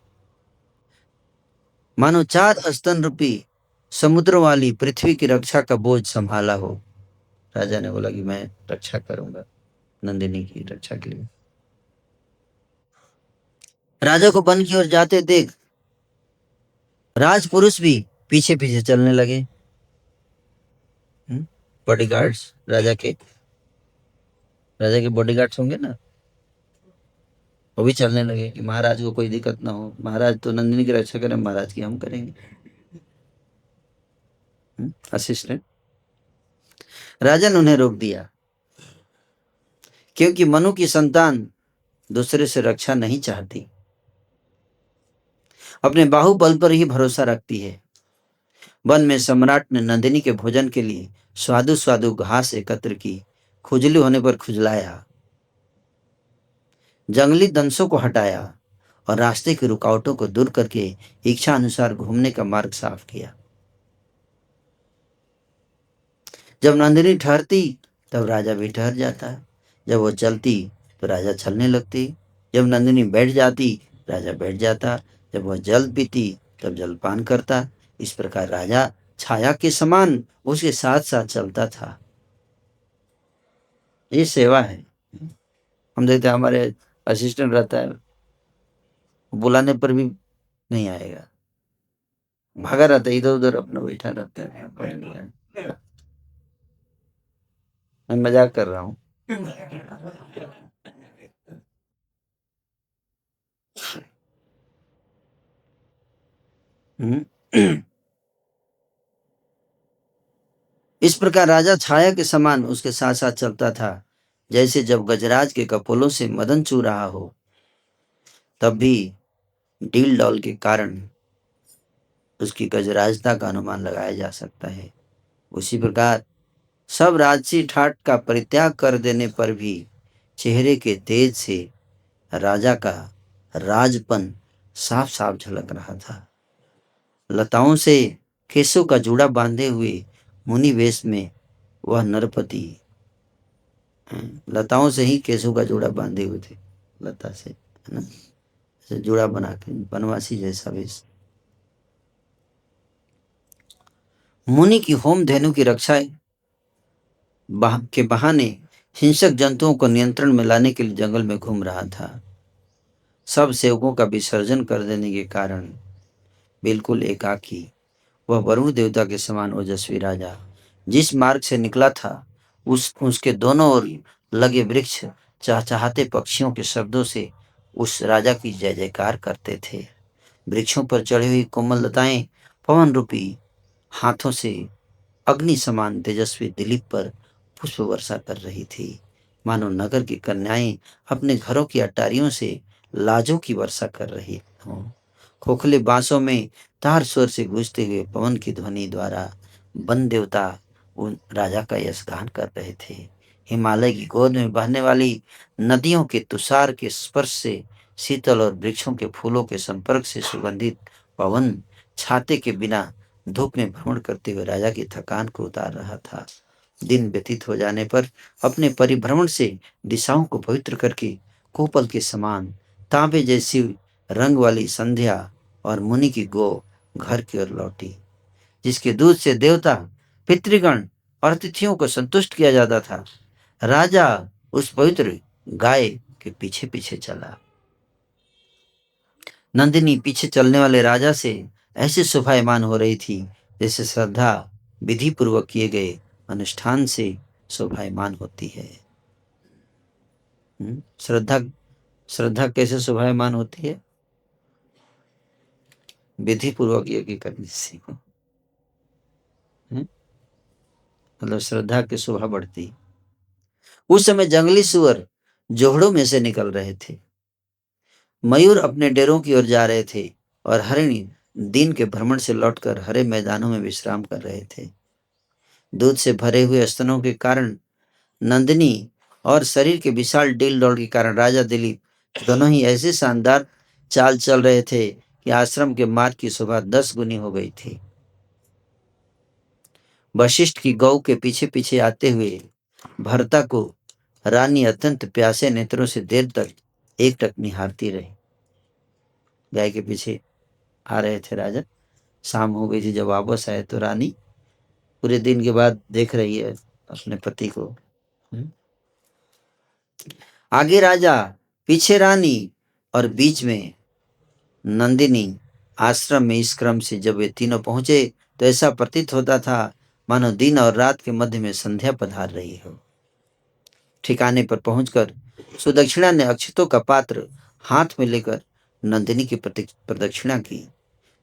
मानो 4 स्तन रूपी समुद्र वाली पृथ्वी की रक्षा का बोझ संभाला हो। राजा ने बोला कि मैं रक्षा करूंगा, नंदिनी की रक्षा के लिए। राजा को वन की ओर जाते देख राजपुरुष भी पीछे पीछे चलने लगे। बॉडीगार्ड्स, राजा के बॉडीगार्ड्स होंगे ना, वो भी चलने लगे कि महाराज को कोई दिक्कत ना हो, महाराज तो नंदिनी की रक्षा करें, महाराज की हम करेंगे। असिस्टेंट। राजा ने उन्हें रोक दिया, क्योंकि मनु की संतान दूसरे से रक्षा नहीं चाहती, अपने बाहुबल पर ही भरोसा रखती है। वन में सम्राट ने नंदिनी के भोजन के लिए स्वादु स्वादु घास एकत्र की, खुजली होने पर खुजलाया, जंगली दंशों को हटाया और रास्ते की रुकावटों को दूर करके इच्छा अनुसार घूमने का मार्ग साफ किया। जब नंदिनी ठहरती तब राजा भी ठहर जाता, जब वो चलती तो राजा चलने लगती, जब नंदिनी बैठ जाती राजा बैठ जाता, जब वह जल पीती तब जलपान करता। इस प्रकार राजा छाया के समान उसके साथ साथ चलता था। ये सेवा है। हम देखते हैं हमारे असिस्टेंट रहता है, बुलाने पर भी नहीं आएगा, भागा रहता है, इधर उधर अपना बैठा रहता है। मैं मजाक कर रहा हूँ। इस प्रकार राजा छाया के समान उसके साथ साथ चलता था। जैसे जब गजराज के कपोलों से मदन चू रहा हो, तब भी डील डॉल के कारण उसकी गजराजता का अनुमान लगाया जा सकता है। उसी प्रकार सब राजसी ठाट का परित्याग कर देने पर भी चेहरे के तेज से राजा का राजपन साफ साफ झलक रहा था। लताओं से केसों का जूड़ा बांधे हुए मुनि वेश में वह नरपति, लताओं से ही केसों का जूड़ा बांधे हुए थे, लता से, है ना, ऐसे जूड़ा बना के बनवासी जैसा वेश। मुनि की होम धेनु की रक्षा के बहाने हिंसक जंतुओं को नियंत्रण में लाने के लिए जंगल में घूम रहा था। सब सेवकों का विसर्जन कर देने के कारण बिल्कुल एकाकी वह वरुण देवता के समान ओजस्वी राजा जिस मार्ग से निकला था, उसके दोनों ओर लगे वृक्ष चहचहाते पक्षियों के शब्दों से उस राजा की जय जयकार करते थे। वृक्षों पर चढ़ी हुई कोमल लताएं पवन रूपी हाथों से अग्नि समान तेजस्वी दिलीप पर पुष्प वर्षा कर रही थी, मानो नगर की कन्याएं अपने घरों की अटारियों से लाजों की वर्षा कर रही हों। खोखले बांसों में तार स्वर से गूंजते हुए पवन की ध्वनि द्वारा वन देवता उन राजा का यश गान कर रहे थे। हिमालय की गोद में बहने वाली नदियों के तुषार के स्पर्श से शीतल और वृक्षों के फूलों के संपर्क से सुगंधित पवन छाते के बिना धूप में भ्रमण करते हुए राजा की थकान को उतार रहा था। दिन व्यतीत हो जाने पर अपने परिभ्रमण से दिशाओं को पवित्र करके कोपल के समान तांबे जैसी रंग वाली संध्या और मुनि की गो घर की ओर लौटी, जिसके दूध से देवता, पितृगण और अतिथियों को संतुष्ट किया जाता था। राजा उस पवित्र गाय के पीछे पीछे चला। नंदिनी पीछे चलने वाले राजा से ऐसे शोभायमान हो रही थी जैसे श्रद्धा विधि पूर्वक किए गए अनुष्ठान से शोभायमान होती है। श्रद्धा श्रद्धा कैसे शोभायमान होती है? विधि पूर्वक यज्ञ करने से मतलब श्रद्धा की शोभा बढ़ती। उस समय जंगली सुअर जोहड़ों में से निकल रहे थे, मयूर अपने डेरों की ओर जा रहे थे और हरिणी दिन के भ्रमण से लौटकर हरे मैदानों में विश्राम कर रहे थे। दूध से भरे हुए स्तनों के कारण नंदिनी और शरीर के विशाल डील डौल के कारण राजा दिलीप दोनों ही ऐसे शानदार चाल चल रहे थे कि आश्रम के मार्ग की शोभा 10 गुनी हो गई थी। वशिष्ठ की गौ के पीछे पीछे आते हुए भरता को रानी अत्यंत प्यासे नेत्रों से देर तक एकटक निहारती रही। गाय के पीछे आ रहे थे राजा, शाम हो गई थी जब वापस आए तो रानी पूरे दिन के बाद देख रही है अपने पति को। आगे राजा, पीछे रानी और बीच में नंदिनी आश्रम में इस क्रम से जब वे तीनों पहुंचे तो ऐसा प्रतीत होता था मानो दिन और रात के मध्य में संध्या पधार रही हो। ठिकाने पर पहुंचकर सुदक्षिणा ने अक्षतों का पात्र हाथ में लेकर नंदिनी की प्रदक्षिणा की,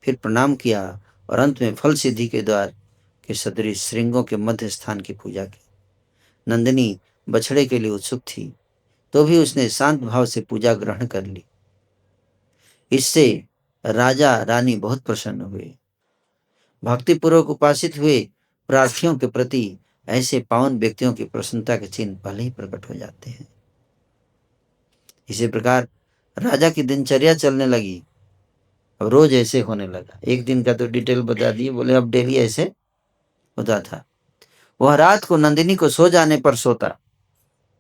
फिर प्रणाम किया और अंत में फल सिद्धि के द्वार के सदृश श्रृंगों के मध्य स्थान की पूजा की। नंदिनी बछड़े के लिए उत्सुक थी, तो भी उसने शांत भाव से पूजा ग्रहण कर ली। इससे राजा रानी बहुत प्रसन्न हुए। भक्तिपूर्वक उपासित हुए प्रार्थियों के प्रति ऐसे पावन व्यक्तियों की प्रसन्नता के चिन्ह पहले ही प्रकट हो जाते हैं। इसी प्रकार राजा की दिनचर्या चलने लगी। अब रोज ऐसे होने लगा। एक दिन का तो डिटेल बता दिए, बोले अब डेली ऐसे होता था। वह रात को नंदिनी को सो जाने पर सोता।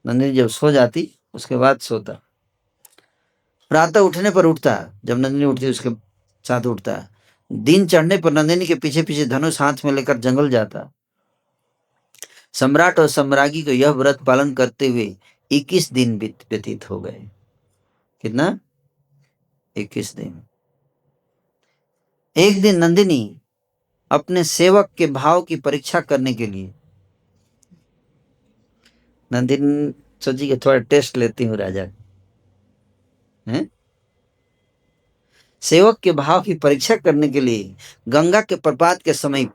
नंदिनी जब सो जाती उसके बाद सोता। प्रातः उठने पर उठता, जब नंदिनी उठती उसके साथ उठता। दिन चढ़ने पर नंदिनी के पीछे पीछे धनुष हाथ में लेकर जंगल जाता। सम्राट और सम्राज्ञी को यह व्रत पालन करते हुए 21 दिन व्यतीत हो गए। कितना? 21 दिन। एक दिन नंदिनी अपने सेवक के भाव की परीक्षा करने के लिए, नंदिनी सोची कि थोड़ा टेस्ट लेती हूँ राजा है, सेवक के भाव की परीक्षा करने के लिए गंगा के प्रपात के समीप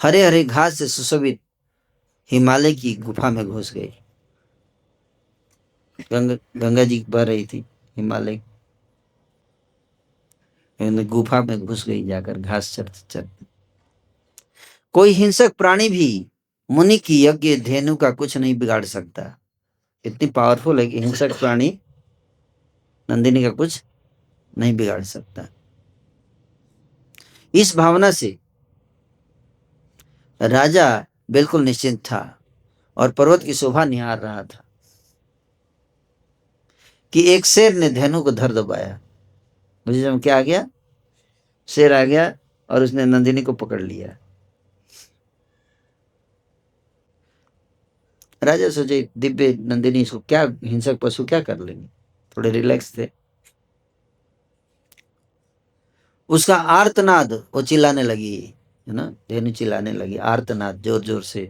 हरे हरे घास से सुशोभित हिमालय की गुफा में घुस गई। गंगा जी बह रही थी हिमालय, गुफा में घुस गई जाकर घास चरते चरते। कोई हिंसक प्राणी भी मुनि की यज्ञ धेनु का कुछ नहीं बिगाड़ सकता। इतनी पावरफुल है कि हिंसक प्राणी नंदिनी का कुछ नहीं बिगाड़ सकता। इस भावना से राजा बिल्कुल निश्चिंत था और पर्वत की शोभा निहार रहा था कि एक शेर ने धेनु को धर दबाया। मुझे जब क्या आ गया, शेर आ गया और उसने नंदिनी को पकड़ लिया। राजा सोचे दिव्य नंदिनी इसको क्या, हिंसक पशु क्या कर लेंगे, थोड़े रिलैक्स थे। उसका आर्तनाद, वो चिल्लाने लगी है ना, धेनु चिल्लाने लगी, आर्तनाद जोर जोर से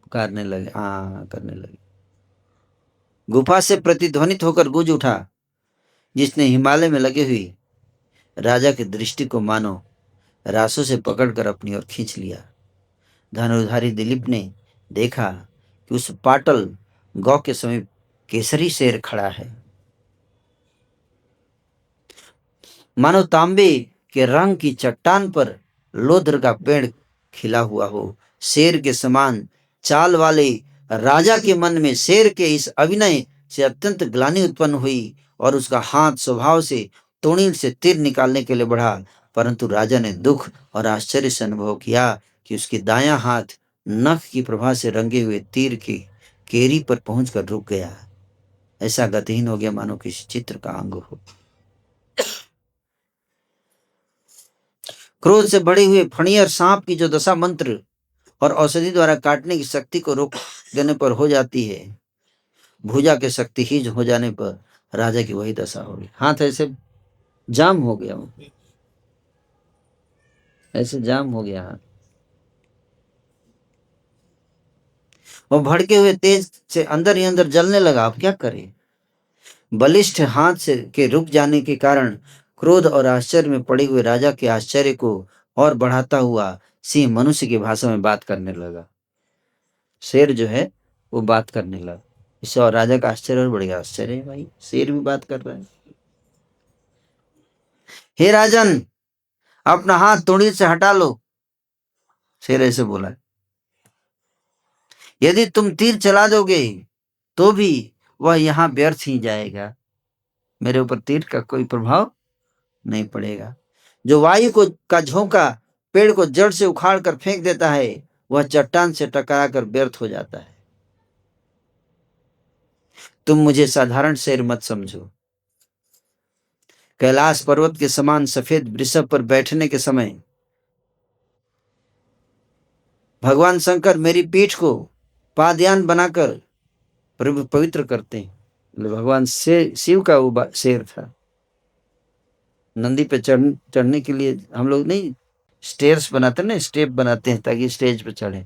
पुकारने लगे, हाँ करने लगे। गुफा से प्रतिध्वनित होकर गूंज उठा, जिसने हिमालय में लगे हुई राजा की दृष्टि को मानो रासों से पकड़कर अपनी ओर खींच लिया। धनुर्धारी दिलीप ने देखा कि उस पाटल गौ के समीप केसरी शेर खड़ा है। मानो तांबे के रंग की चट्टान पर लोध्र का पेड़ खिला हुआ हो। शेर के समान चाल वाले राजा के मन में शेर के इस अभिनय से अत्यंत ग्लानि उत्पन्न हुई और उसका हाथ स्वभाव से तोड़ील से तीर निकालने के लिए बढ़ा, परंतु राजा ने दुख और आश्चर्य से अनुभव किया कि उसकी दायां हाथ नख की प्रभा से रंगे हुए तीर की केरी पर पहुंचकर रुक गया। ऐसा गतिहीन हो गया मानो किसी चित्र का अंग हो। क्रोध से बढ़े हुए फणियर सांप की जो दशा मंत्र और औषधि द्वारा काटने की शक्ति को रोक देने पर हो जाती है, भुजा के शक्तिहीन हो जाने पर राजा की वही दशा होगी। हाथ ऐसे जाम हो गया, ऐसे जाम हो गया हाथ। वो भड़के हुए तेज से अंदर ही अंदर जलने लगा। अब क्या करे? बलिष्ठ हाथ से के रुक जाने के कारण क्रोध और आश्चर्य में पड़े हुए राजा के आश्चर्य को और बढ़ाता हुआ सिंह मनुष्य की भाषा में बात करने लगा। शेर जो है वो बात करने लगा। इससे और राजा का आश्चर्य और बढ़ गया। आश्चर्य भाई, शेर भी बात कर रहा है। हे राजन, अपना हाथ तोड़ी से हटा लो, शेर ऐसे बोला। यदि तुम तीर चला दोगे तो भी वह यहां व्यर्थ ही जाएगा, मेरे ऊपर तीर का कोई प्रभाव नहीं पड़ेगा। जो वायु को का झोंका पेड़ को जड़ से उखाड़ कर फेंक देता है, वह चट्टान से टकरा कर व्यर्थ हो जाता है। तुम मुझे साधारण शेर मत समझो। कैलाश पर्वत के समान सफेद वृषभ पर बैठने के समय भगवान शंकर मेरी पीठ को पादयान बनाकर पवित्र करते हैं। भगवान शिव का वो शेर था। नंदी पे चढ़ने के लिए हम लोग नहीं स्टेयर्स बनाते हैं ना, स्टेप बनाते हैं ताकि स्टेज पे चढ़े।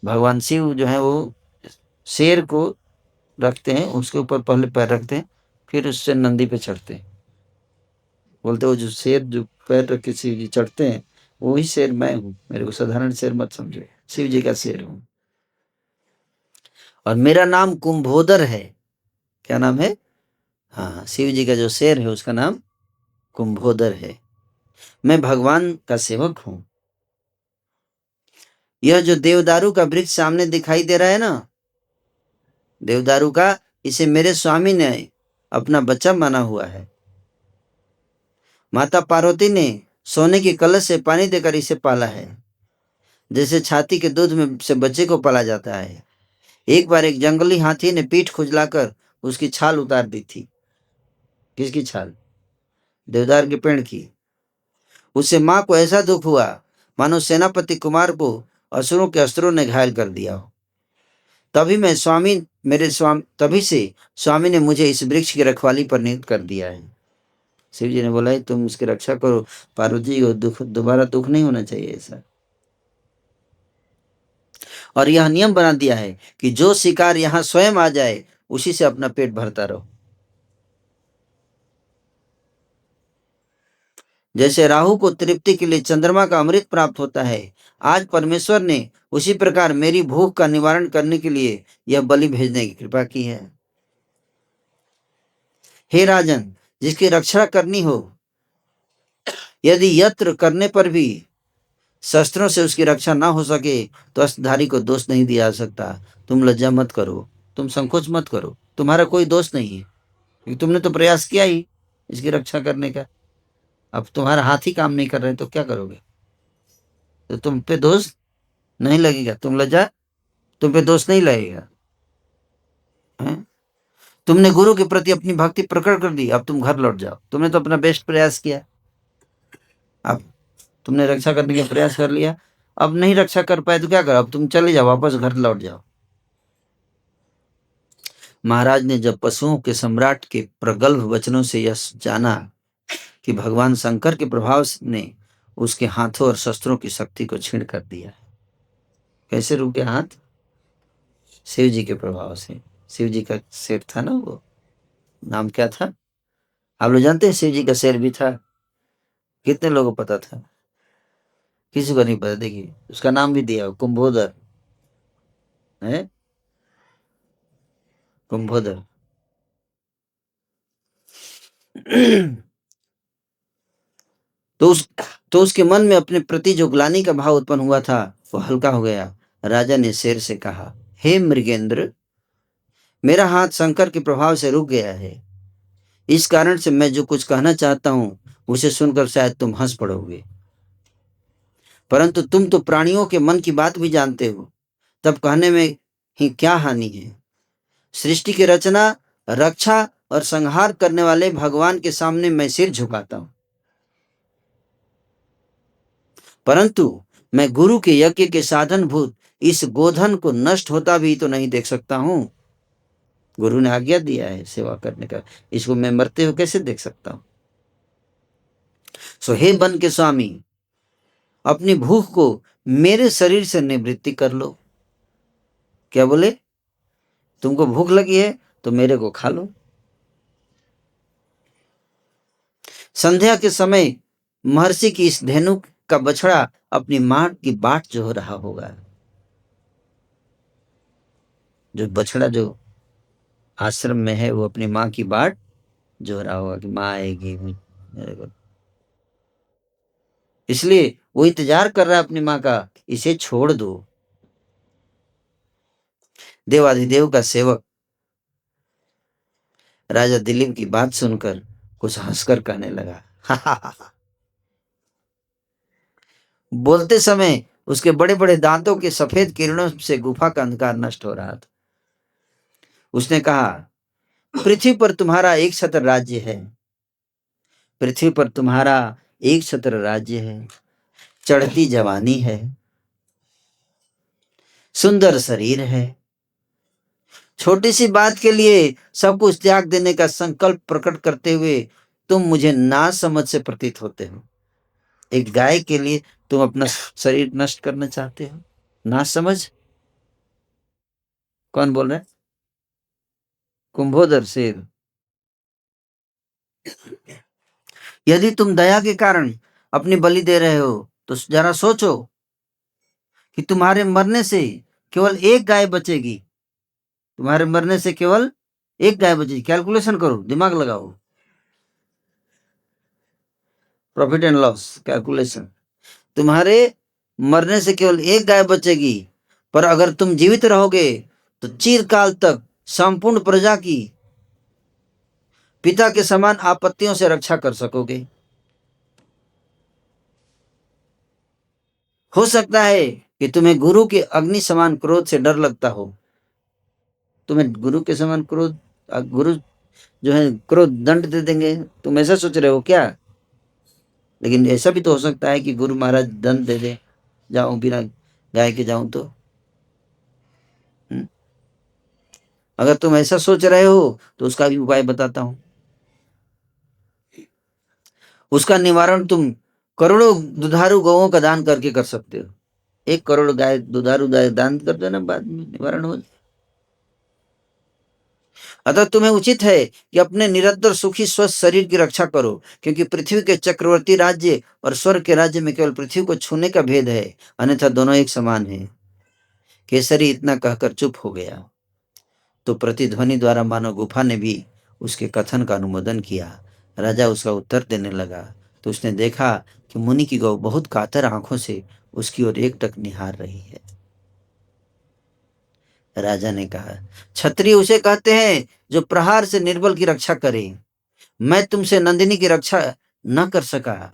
भगवान शिव जो है वो शेर को रखते हैं, उसके ऊपर पहले पैर रखते हैं, फिर उससे नंदी पे चढ़ते हैं। बोलते हो जो शेर जो पैर रख के शिव जी चढ़ते हैं, वही शेर मैं हूँ, मेरे को साधारण शेर मत समझो, शिव जी का शेर हूँ। और मेरा नाम कुंभोदर है। क्या नाम है? हाँ, शिव जी का जो शेर है उसका नाम कुंभोदर है। मैं भगवान का सेवक हूं। यह जो देवदारू का वृक्ष सामने दिखाई दे रहा है ना, देवदारू का, इसे मेरे स्वामी ने अपना बच्चा माना हुआ है। माता पार्वती ने सोने के कलश से पानी देकर इसे पाला है, जैसे छाती के दूध में से बच्चे को पाला जाता है। एक बार एक जंगली हाथी ने पीठ खुजलाकर उसकी छाल उतार दी थी। किसकी छाल? देवदार के पेड़ की। उससे मां को ऐसा दुख हुआ मानो सेनापति कुमार को असुरों के अस्त्रों ने घायल कर दिया हो। तभी से स्वामी ने मुझे इस वृक्ष की रखवाली पर नियुक्त कर दिया है। शिव जी ने बोला है तुम इसकी रक्षा करो, पार्वती जी को दोबारा दुख नहीं होना चाहिए ऐसा। और यह नियम बना दिया है कि जो शिकार यहाँ स्वयं आ जाए उसी से अपना पेट भरता रहो। जैसे राहु को तृप्ति के लिए चंद्रमा का अमृत प्राप्त होता है, आज परमेश्वर ने उसी प्रकार मेरी भूख का निवारण करने के लिए यह बलि भेजने की कृपा की है। हे राजन, जिसकी रक्षा करनी हो, यदि यत्र करने पर भी शस्त्रों से उसकी रक्षा ना हो सके तो अस्त्रधारी को दोष नहीं दिया जा सकता। तुम लज्जा मत करो, तुम संकोच मत करो, तुम्हारा कोई दोष नहीं है, क्योंकि तुमने तो प्रयास किया ही इसकी रक्षा करने का। अब तुम्हारा हाथ ही काम नहीं कर रहे तो क्या करोगे? तो तुम पे दोष नहीं लगेगा, तुम पे दोष नहीं लगेगा। हैं? तुमने गुरु के प्रति अपनी भक्ति प्रकट कर दी, अब तुम घर लौट जाओ। तुमने तो अपना बेस्ट प्रयास किया, अब तुमने रक्षा करने का प्रयास कर लिया, अब नहीं रक्षा कर पाए तो क्या करो? अब तुम चले जाओ, वापस घर लौट जाओ। महाराज ने जब पशुओं के सम्राट के प्रगल्भ वचनों से यह जाना कि भगवान शंकर के प्रभाव ने उसके हाथों और शस्त्रों की शक्ति को छीण कर दिया। कैसे रुके हाथ? शिव जी के प्रभाव से। शिव जी का शेर था ना, वो नाम क्या था आप लोग जानते हैं? शिव जी का शेर भी था। कितने लोगों को पता था? किसी को नहीं पता। देखिए उसका नाम भी दिया, कुंभोदर है, कुंभोदर। तो उस तो उसके मन में अपने प्रति जो ग्लानि का भाव उत्पन्न हुआ था वो हल्का हो गया। राजा ने शेर से कहा, हे मृगेंद्र, मेरा हाथ शंकर के प्रभाव से रुक गया है। इस कारण से मैं जो कुछ कहना चाहता हूं उसे सुनकर शायद तुम हंस पड़ोगे, परंतु तुम तो प्राणियों के मन की बात भी जानते हो, तब कहने में ही क्या हानि है? सृष्टि की रचना, रक्षा और संहार करने वाले भगवान के सामने मैं सिर झुकाता हूं, परंतु मैं गुरु के यज्ञ के साधन भूत इस गोधन को नष्ट होता भी तो नहीं देख सकता हूं। गुरु ने आज्ञा दिया है सेवा करने का, इसको मैं मरते हुए कैसे देख सकता हूं? सो हे बन के स्वामी, अपनी भूख को मेरे शरीर से निवृत्ति कर लो। क्या बोले? तुमको भूख लगी है तो मेरे को खा लो। संध्या के समय महर्षि की इस धेनु का बछड़ा अपनी मां की बाट जो रहा होगा। जो बछड़ा जो आश्रम में है वो अपनी मां की बाट जो रहा होगा कि मां आएगी मेरे को, इसलिए वो इंतजार कर रहा है अपनी मां का, इसे छोड़ दो। देवाधिदेव का सेवक राजा दिलीप की बात सुनकर कुछ हंसकर कहने लगा। बोलते समय उसके बड़े बड़े दांतों के सफेद किरणों से गुफा का अंधकार नष्ट हो रहा था। उसने कहा, पृथ्वी पर तुम्हारा एक छत्र राज्य है, पृथ्वी पर तुम्हारा एक छत्र राज्य है, चढ़ती जवानी है, सुंदर शरीर है, छोटी सी बात के लिए सब कुछ त्याग देने का संकल्प प्रकट करते हुए तुम मुझे नासमझ से प्रतीत होते हो। एक गाय के लिए तुम अपना शरीर नष्ट करना चाहते हो, नासमझ। कौन बोल रहा है? कुंभोदर शेर। यदि तुम दया के कारण अपनी बलि दे रहे हो तो जरा सोचो कि तुम्हारे मरने से केवल एक गाय बचेगी। तुम्हारे मरने से केवल एक गाय बचेगी। कैलकुलेशन करो, दिमाग लगाओ, प्रॉफिट एंड लॉस कैलकुलेशन। तुम्हारे मरने से केवल एक गाय बचेगी, पर अगर तुम जीवित रहोगे तो चिरकाल तक संपूर्ण प्रजा की पिता के समान आपत्तियों से रक्षा कर सकोगे। हो सकता है कि तुम्हें गुरु के अग्नि समान क्रोध से डर लगता हो। तुम्हें गुरु के समान क्रोध, गुरु जो है क्रोध दंड दे देंगे, तुम ऐसा सोच रहे हो क्या? लेकिन ऐसा भी तो हो सकता है कि गुरु महाराज दंड दे दे, जाऊं बिना गाय के जाऊं तो। अगर तुम ऐसा सोच रहे हो तो उसका भी उपाय बताता हूं। उसका निवारण तुम करोड़ों दुधारू गौओं का दान करके कर सकते हो। 1 करोड़ गाय दुधारू गाय दान कर देना, बाद में निवारण हो। अतः तुम्हें उचित है कि अपने निरंतर सुखी स्वस्थ शरीर की रक्षा करो, क्योंकि पृथ्वी के चक्रवर्ती राज्य और स्वर्ग के राज्य में केवल पृथ्वी को छूने का भेद है, अन्यथा दोनों एक समान है। केसरी इतना कहकर चुप हो गया। तो प्रतिध्वनि द्वारा मानो गुफा ने भी उसके कथन का अनुमोदन किया। राजा उसका उत्तर देने लगा तो उसने देखा कि मुनि की गौ बहुत कातर आंखों से उसकी ओर एकटक निहार रही है। राजा ने कहा, क्षत्रिय उसे कहते हैं जो प्रहार से निर्बल की रक्षा करे। मैं तुमसे नंदिनी की रक्षा न कर सका।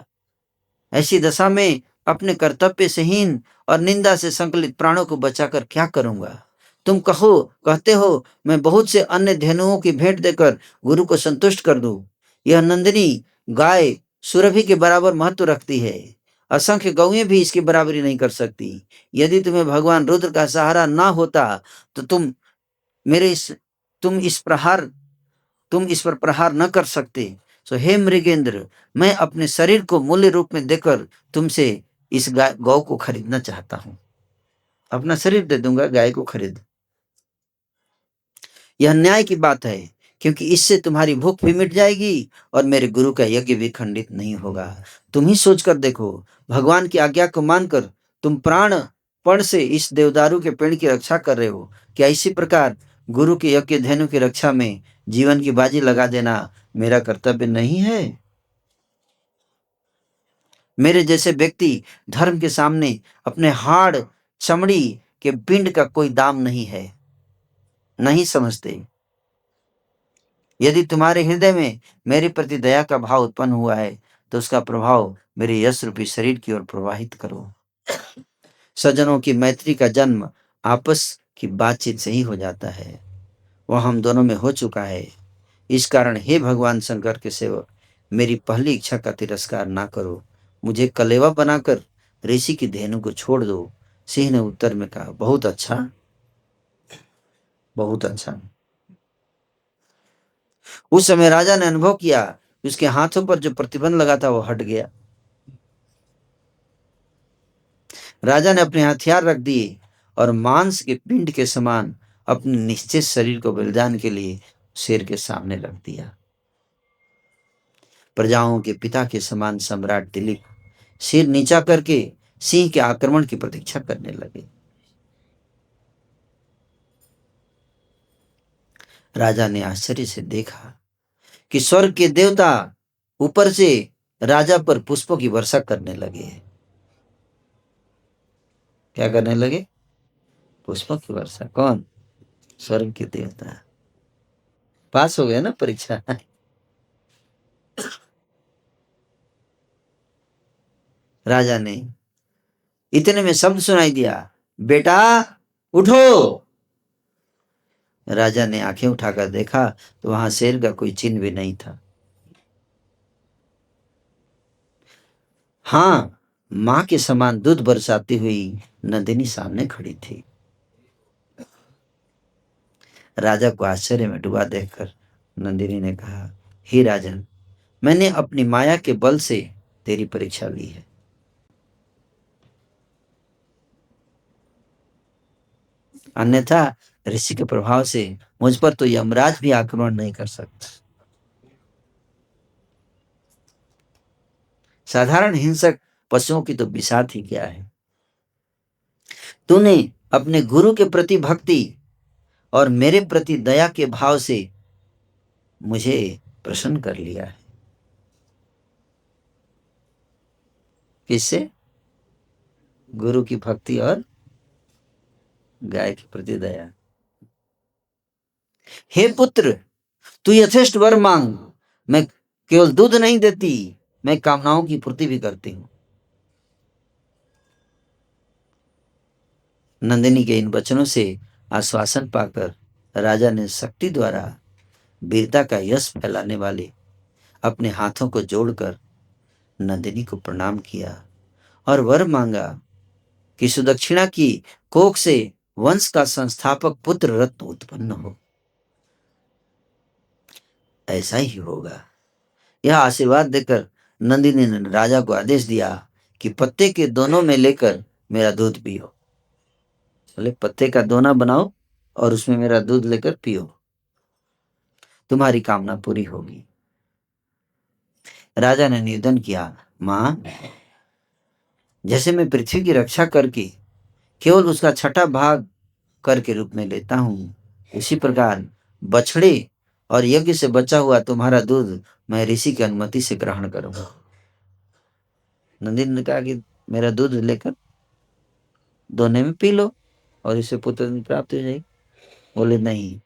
ऐसी दशा में अपने कर्तव्य से हीन और निंदा से संकलित प्राणों को बचाकर क्या करूंगा? तुम कहते हो मैं बहुत से अन्य धेनुओं की भेंट देकर गुरु को संतुष्ट कर दूं। यह नंदिनी गाय सुरभि के बराबर महत्व रखती है। असंख्य गौएं भी इसकी बराबरी नहीं कर सकती। यदि तुम्हें भगवान रुद्र का सहारा ना होता तो मेरे इस तुम इस प्रहार तुम इस पर प्रहार न कर सकते। सो हे मृगेंद्र, मैं अपने शरीर को मूल्य रूप में देकर तुमसे इस गौ को खरीदना चाहता हूं। अपना शरीर दे दूंगा, गाय को खरीद। यह न्याय की बात है, क्योंकि इससे तुम्हारी भूख भी मिट जाएगी और मेरे गुरु का यज्ञ भी खंडित नहीं होगा। तुम ही सोचकर देखो, भगवान की आज्ञा को मानकर तुम प्राणपण से इस देवदारू के पेड़ की रक्षा कर रहे हो। क्या इसी प्रकार गुरु के यज्ञ धेनु की रक्षा में जीवन की बाजी लगा देना मेरा कर्तव्य नहीं है? मेरे जैसे व्यक्ति धर्म के सामने अपने हाड़ चमड़ी के पिंड का कोई दाम नहीं है, नहीं समझते। यदि तुम्हारे हृदय में मेरे प्रति दया का भाव उत्पन्न हुआ है तो उसका प्रभाव मेरे यश रूपी शरीर की ओर प्रवाहित करो। सज्जनों की मैत्री का जन्म आपस की बातचीत से ही हो जाता है। वह हम दोनों में हो चुका है। इस कारण हे भगवान शंकर के सेवक, मेरी पहली इच्छा का तिरस्कार ना करो। मुझे कलेवा बनाकर ऋषि की धेनु को छोड़ दो। सिंह ने उत्तर में कहा, बहुत अच्छा, बहुत अच्छा। उस समय राजा ने अनुभव किया कि उसके हाथों पर जो प्रतिबंध लगा था वो हट गया। राजा ने अपने हथियार रख दिए और मांस के पिंड के समान अपने निश्चित शरीर को बलिदान के लिए शेर के सामने रख दिया। प्रजाओं के पिता के समान सम्राट दिलीप सिर नीचा करके सिंह के आक्रमण की प्रतीक्षा करने लगे। राजा ने आश्चर्य से देखा कि स्वर्ग के देवता ऊपर से राजा पर पुष्पों की वर्षा करने लगे। क्या करने लगे? पुष्पों की वर्षा। कौन? स्वर्ग के देवता। पास हो गया ना परीक्षा। राजा ने, इतने में शब्द सुनाई दिया, बेटा उठो। राजा ने आंखें उठाकर देखा तो वहां शेर का कोई चिन्ह भी नहीं था। हाँ, मां के समान दूध बरसाती हुई नंदिनी सामने खड़ी थी। राजा को आश्चर्य में डूबा देखकर नंदिनी ने कहा, हे राजन, मैंने अपनी माया के बल से तेरी परीक्षा ली है। अन्यथा ऋषि के प्रभाव से मुझ पर तो यमराज भी आक्रमण नहीं कर सकता। साधारण हिंसक पशुओं की तो बिसात ही क्या है। तूने अपने गुरु के प्रति भक्ति और मेरे प्रति दया के भाव से मुझे प्रसन्न कर लिया है। किससे? गुरु की भक्ति और गाय के प्रति दया। हे पुत्र, तू यथेष्ट वर मांग। मैं केवल दूध नहीं देती, मैं कामनाओं की पूर्ति भी करती हूं। नंदिनी के इन वचनों से आश्वासन पाकर राजा ने शक्ति द्वारा वीरता का यश फैलाने वाले अपने हाथों को जोड़कर नंदिनी को प्रणाम किया और वर मांगा कि सुदक्षिणा की कोख से वंश का संस्थापक पुत्र रत्न उत्पन्न हो। ऐसा ही होगा। यह आशीर्वाद देकर नंदिनी ने राजा को आदेश दिया कि पत्ते के दोनों में लेकर मेरा दूध पियो। बोले पत्ते का दोना बनाओ और उसमें मेरा दूध लेकर पियो, तुम्हारी कामना पूरी होगी। राजा ने निवेदन किया, मां, जैसे मैं पृथ्वी की रक्षा करके केवल उसका छठा भाग कर के रूप में लेता हूं, इसी प्रकार बछड़े और यज्ञ से बचा हुआ तुम्हारा दूध मैं ऋषि की अनुमति से ग्रहण करूंगा। नंदिनी ने कहा कि मेरा दूध लेकर दोने में पी लो और इससे पुत्र प्राप्त हो जाएगी। बोले नहीं,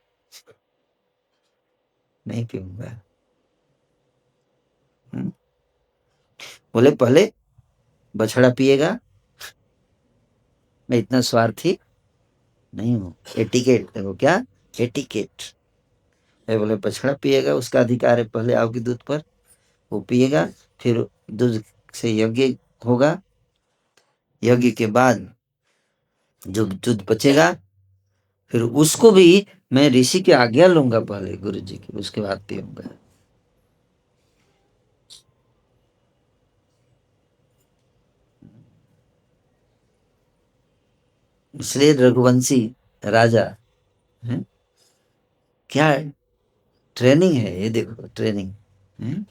नहीं पीऊंगा। बोले पहले बछड़ा पिएगा, मैं इतना स्वार्थी नहीं हूं। एटिकेट देखो, क्या एटिकेट है। बोले बछड़ा पिएगा, उसका अधिकार है पहले आपके दूध पर, वो पिएगा, फिर दूध से यज्ञ होगा, यज्ञ के बाद जो दूध बचेगा फिर उसको भी मैं ऋषि की आज्ञा लूंगा पहले, गुरु जी की, उसके बाद पीऊंगा। इसलिए रघुवंशी राजा है, क्या है? ट्रेनिंग है, ये देखो ट्रेनिंग है?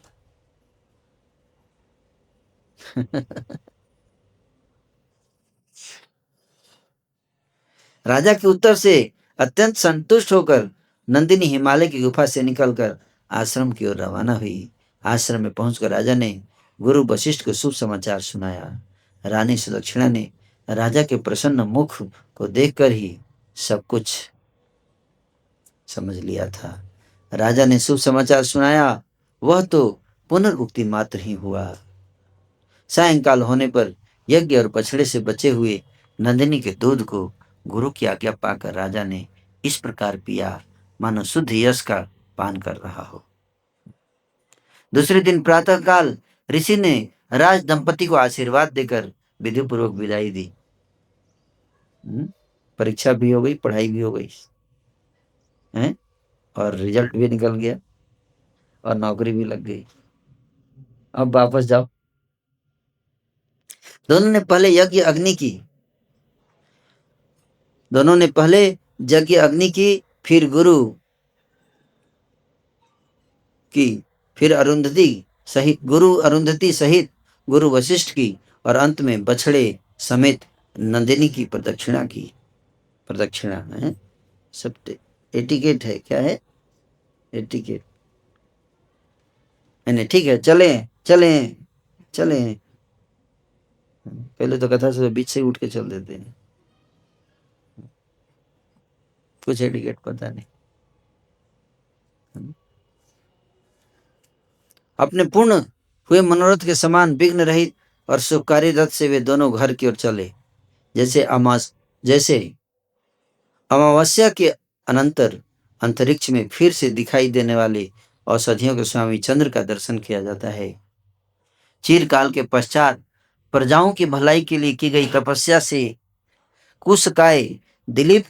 राजा के उत्तर से अत्यंत संतुष्ट होकर नंदिनी हिमालय की गुफा से निकलकर आश्रम की ओर रवाना हुई। आश्रम में पहुंचकर राजा ने गुरु वशिष्ठ को शुभ समाचार सुनाया। रानी सुदक्षिणा ने राजा के प्रसन्न मुख को देखकर ही सब कुछ समझ लिया था। राजा ने शुभ समाचार सुनाया, वह तो पुनरुक्ति मात्र ही हुआ। सायंकाल होने पर यज्ञ और बछड़े से बचे हुए नंदिनी के दूध को गुरु की आज्ञा पाकर राजा ने इस प्रकार पिया मानो शुद्ध यश का पान कर रहा हो। दूसरे दिन प्रातःकाल ऋषि ने राज दंपति को आशीर्वाद देकर विधि पूर्वक विदाई दी। परीक्षा भी हो गई, पढ़ाई भी हो गई है, और रिजल्ट भी निकल गया और नौकरी भी लग गई। अब वापस जाओ। दोनों ने पहले यज्ञ अग्नि की, दोनों ने पहले यज्ञ अग्नि की, फिर गुरु की, फिर अरुंधति सहित गुरु अरुंधति सहित गुरु वशिष्ठ की, और अंत में बछड़े समेत नंदिनी की प्रदक्षिणा की। प्रदक्षिणा है सब एटिकेट है। क्या है? एटिकेट। मैंने ठीक है, चले चले चले। पहले तो कथा से बीच से उठ के चल देते हैं, कुछ एटिकेट पता नहीं। अपने पूर्ण हुए मनोरथ के समान विघ्न रहित और शुभकारी रथ से वे दोनों घर की ओर चले। जैसे अमावस्या के अनंतर अंतरिक्ष में फिर से दिखाई देने वाले औषधियों के स्वामी चंद्र का दर्शन किया जाता है। चिरकाल के पश्चात प्रजाओं की भलाई के लिए की गई तपस्या से कुशकाय दिलीप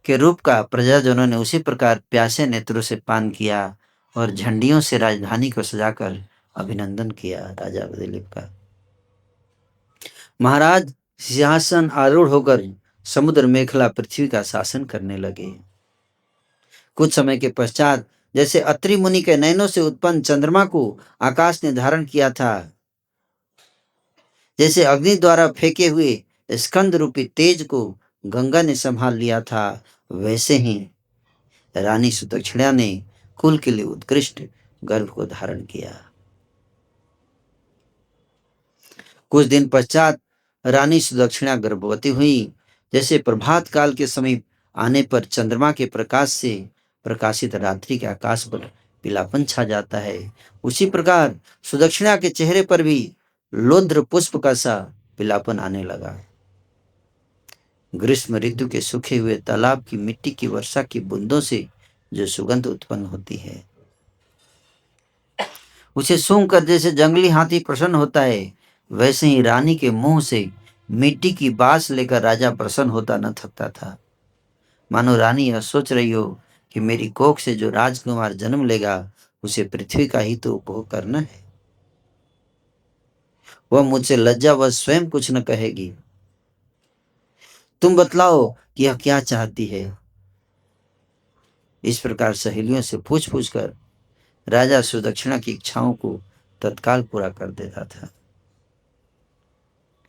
के रूप का प्रजाजनों ने उसी प्रकार प्यासे नेत्रों से पान किया और झंडियों से राजधानी को सजाकर अभिनंदन किया राजा दिलीप का। महाराज सिंहासन आरूढ़ होकर समुद्र मेखला पृथ्वी का शासन करने लगे। कुछ समय के पश्चात जैसे अत्रि मुनि के नयनों से उत्पन्न चंद्रमा को आकाश ने धारण किया था, जैसे अग्नि द्वारा फेंके हुए स्कंद रूपी तेज को गंगा ने संभाल लिया था, वैसे ही रानी सुदक्षिणा ने कुल के लिए उत्कृष्ट गर्भ को धारण किया। कुछ दिन पश्चात रानी सुदक्षिणा गर्भवती हुई। जैसे प्रभात काल के समीप आने पर चंद्रमा के प्रकाश से प्रकाशित रात्रि के आकाश पर पीलापन छा जाता है, उसी प्रकार सुदक्षिणा के चेहरे पर भी लोद्र पुष्प का सा पीलापन आने लगा। ग्रीष्म ऋतु के सूखे हुए तालाब की मिट्टी की वर्षा की बूंदों से जो सुगंध उत्पन्न होती है, उसे सूंघकर जैसे जंगली हाथी प्रसन्न होता है, वैसे ही रानी के मुंह से मिट्टी की बास लेकर राजा प्रसन्न होता न थकता था। मानो रानी यह सोच रही हो कि मेरी कोख से जो राजकुमार जन्म लेगा उसे पृथ्वी का ही तो उपभोग करना है। वह मुझसे लज्जा वह स्वयं कुछ न कहेगी। तुम बतलाओ कि यह क्या चाहती है। इस प्रकार सहेलियों से पूछ पूछ कर राजा सुदक्षिणा की इच्छाओं को तत्काल पूरा कर देता था।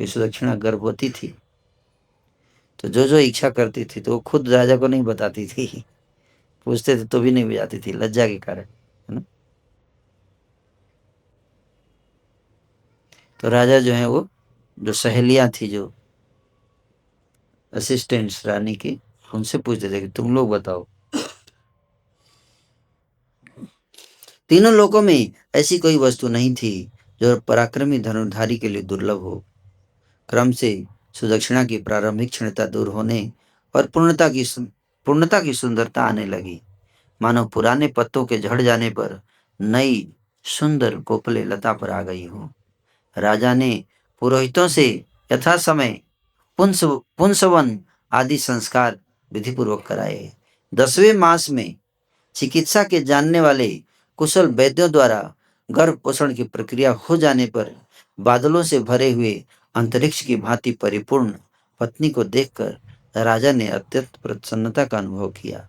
कि सुदक्षिणा गर्भवती थी तो जो जो इच्छा करती थी तो वो खुद राजा को नहीं बताती थी, पूछते थे तो भी नहीं बुझाती थी लज्जा के कारण, है ना। तो राजा जो है वो जो सहेलियां थी, जो असिस्टेंट्स रानी की, उनसे पूछते थे कि तुम लोग बताओ। तीनों लोकों में ऐसी कोई वस्तु नहीं थी जो पराक्रमी धनुर्धारी के लिए दुर्लभ हो। क्रम से सुदक्षिणा की प्रारंभिक क्षणता दूर होने और पूर्णता की सुंदरता आने लगी। मानो पुराने पत्तों के झड़ जाने पर नई सुंदर कोपले लता पर आ गई हो। राजा ने पुरोहितों से यथा समय पुंसवन आदि संस्कार विधिपूर्वक कराए। 10वें मास में चिकित्सा के जानने वाले कुशल वैद्यों द्वारा गर्भ पोषण की प्रक्रिया हो जाने पर बादलों से भरे हुए अंतरिक्ष की भांति परिपूर्ण पत्नी को देखकर राजा ने अत्यंत प्रसन्नता का अनुभव किया।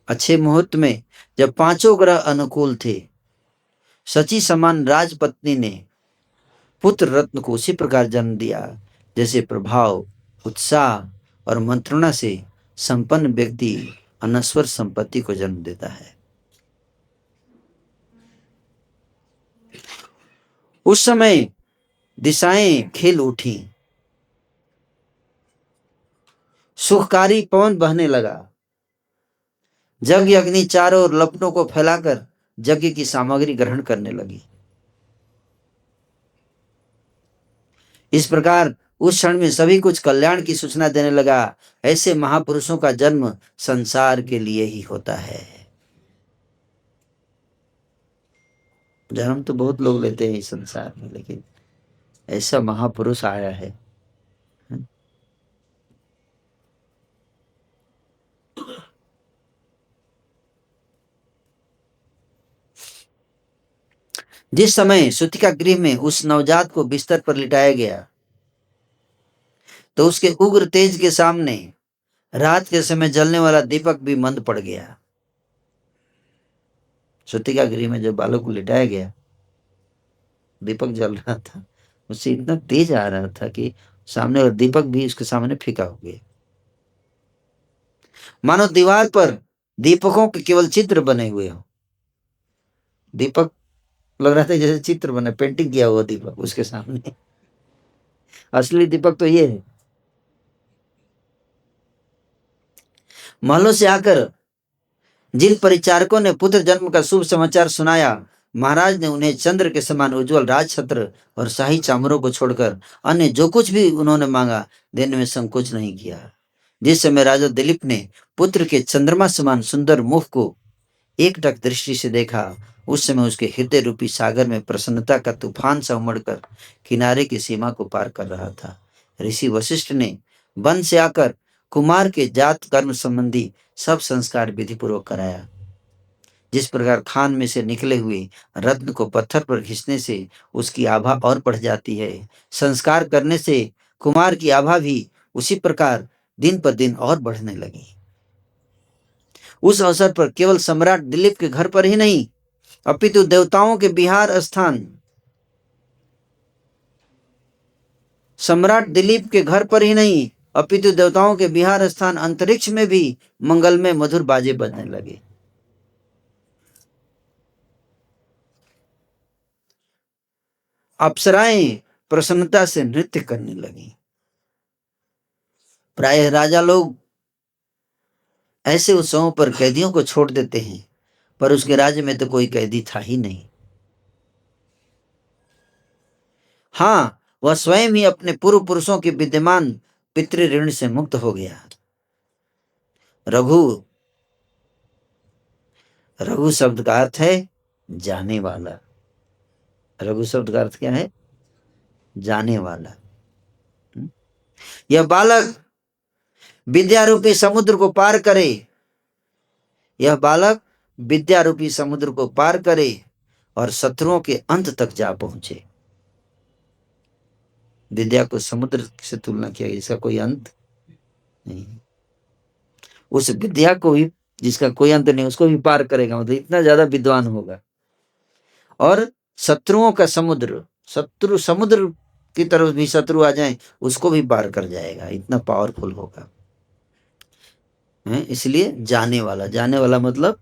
अच्छे मुहूर्त में जब पांचों ग्रह अनुकूल थे, सची समान राजपत्नी ने पुत्र रत्न को उसी प्रकार जन्म दिया जैसे प्रभाव, उत्साह और मंत्रणा से संपन्न व्यक्ति अनश्वर संपत्ति को जन्म देता है। उस समय दिशाएं खिल उठी, सुखकारी पवन बहने लगा। यज्ञ अग्नि चारों ओर लपटों को फैलाकर यज्ञ की सामग्री ग्रहण करने लगी। इस प्रकार उस क्षण में सभी कुछ कल्याण की सूचना देने लगा। ऐसे महापुरुषों का जन्म संसार के लिए ही होता है। जन्म तो बहुत लोग लेते हैं इस संसार में, लेकिन ऐसा महापुरुष आया है। जिस समय सूतिका गृह में उस नवजात को बिस्तर पर लिटाया गया तो उसके उग्र तेज के सामने रात के समय जलने वाला दीपक भी मंद पड़ गया। सूतिका गृह में जब बालक को लिटाया गया, दीपक जल रहा था, उससे इतना तेज आ रहा था कि सामने वाला दीपक भी उसके सामने फीका हो गया। मानो दीवार पर दीपकों के केवल चित्र बने हुए हो। दीपक लग रहा था जैसे चित्र बने, पेंटिंग किया हुआ दीपक उसके सामने। असली दीपक तो ये है। महलों से आकर जिन परिचारकों ने पुत्र जन्म का शुभ समाचार सुनाया, महाराज ने उन्हें चंद्र के समान उज्जवल राजछत्र और शाही चामरों को छोड़कर अन्य जो कुछ भी उन्होंने मांगा देने में संकोच नहीं किया। जिस समय राजा दिलीप ने पुत्र के चंद्रमा समान सुंदर मुख को एकटक दृष्टि से देखा, उस समय उसके हृदय रूपी सागर में प्रसन्नता का तूफान सा उमड़कर किनारे की सीमा को पार कर रहा था। ऋषि वशिष्ठ ने वन से आकर कुमार के जात कर्म संबंधी सब संस्कार विधिपूर्वक कराया। जिस प्रकार खान में से निकले हुए रत्न को पत्थर पर घिसने से उसकी आभा और बढ़ जाती है, संस्कार करने से कुमार की आभा भी उसी प्रकार दिन पर दिन और बढ़ने लगी। उस अवसर पर केवल सम्राट दिलीप के घर पर ही नहीं, अपितु देवताओं के विहार स्थान, सम्राट दिलीप के घर पर ही नहीं अपितु देवताओं के विहार स्थान अंतरिक्ष में भी मंगलमय मधुर बाजे बजने लगे। अप्सराएं प्रसन्नता से नृत्य करने लगी। प्रायः राजा लोग ऐसे उत्सवों पर कैदियों को छोड़ देते हैं, पर उसके राज्य में तो कोई कैदी था ही नहीं। हाँ, वह स्वयं ही अपने पूर्व पुरुषों के विद्यमान पितृ ऋण से मुक्त हो गया। रघु, रघु शब्द का अर्थ है जाने वाला। रघु शब्द का अर्थ क्या है? जाने वाला। यह बालक विद्यारूपी समुद्र को पार करे, यह बालक विद्यारूपी समुद्र को पार करे और शत्रुओं के अंत तक जा पहुंचे। विद्या को समुद्र से तुलना किया गया, इसका कोई अंत नहीं। उस विद्या को भी, जिसका कोई अंत नहीं, उसको भी पार करेगा, मतलब इतना ज्यादा विद्वान होगा। और शत्रुओं का समुद्र, शत्रु समुद्र की तरफ भी शत्रु आ जाए उसको भी पार कर जाएगा, इतना पावरफुल होगा। इसलिए जाने वाला, जाने वाला मतलब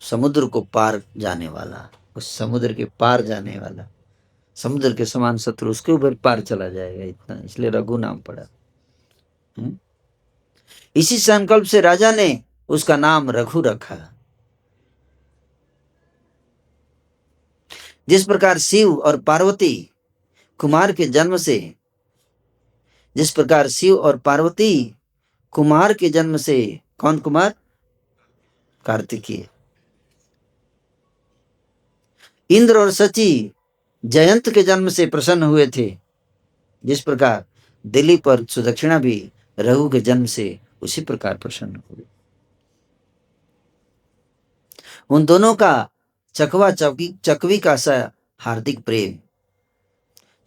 समुद्र को पार जाने वाला, उस समुद्र के पार जाने वाला, समुद्र के समान शत्रु उसके ऊपर पार चला जाएगा, इतना, इसलिए रघु नाम पड़ा। इसी संकल्प से राजा ने उसका नाम रघु रखा। जिस प्रकार शिव और पार्वती कुमार के जन्म से, जिस प्रकार शिव और पार्वती कुमार के जन्म से, कौन कुमार? कार्तिकेय। इंद्र और शची जयंत के जन्म से प्रसन्न हुए थे, जिस प्रकार दिलीप और सुदक्षिणा भी रघु के जन्म से उसी प्रकार प्रसन्न हुए। उन दोनों का चकवा चकवी का सा हार्दिक प्रेम,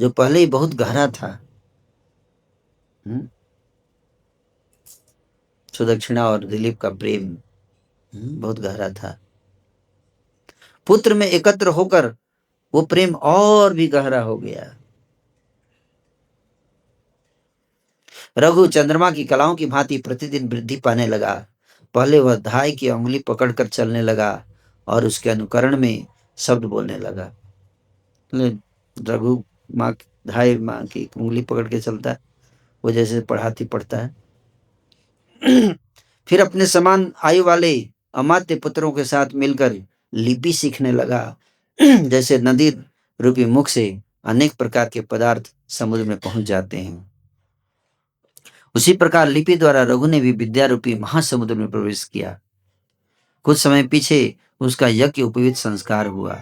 जो पहले ही बहुत गहरा था, सुदक्षिणा और दिलीप का प्रेम बहुत गहरा था, पुत्र में एकत्र होकर वो प्रेम और भी गहरा हो गया। रघु चंद्रमा की कलाओं की भांति प्रतिदिन वृद्धि पाने लगा। पहले वह धाय की उंगली पकड़कर चलने लगा और उसके अनुकरण में शब्द बोलने लगा। रघु माँ धाय माँ की उंगली पकड़ के चलता है, वो जैसे पढ़ाती पढ़ता है। फिर अपने समान आयु वाले अमात्य पुत्रों के साथ मिलकर लिपि सीखने लगा। जैसे नदी रूपी मुख से अनेक प्रकार के पदार्थ समुद्र में पहुंच जाते हैं, उसी प्रकार लिपि द्वारा रघु ने भी विद्या रूपी महासमुद्र में प्रवेश किया। कुछ समय पीछे उसका यज्ञ उपवित संस्कार हुआ,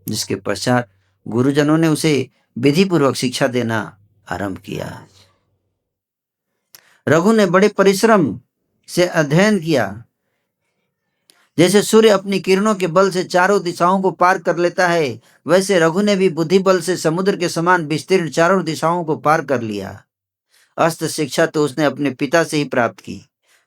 जिसके पश्चात गुरुजनों ने उसे विधि पूर्वक शिक्षा देना आरंभ किया। रघु ने बड़े परिश्रम से अध्ययन किया। जैसे सूर्य अपनी किरणों के बल से चारों दिशाओं को पार कर लेता है, वैसे रघु ने भी बुद्धि बल से समुद्र के समान विस्तीर्ण चारों दिशाओं को पार कर लिया। अस्त्र शिक्षा तो उसने अपने पिता से ही प्राप्त की।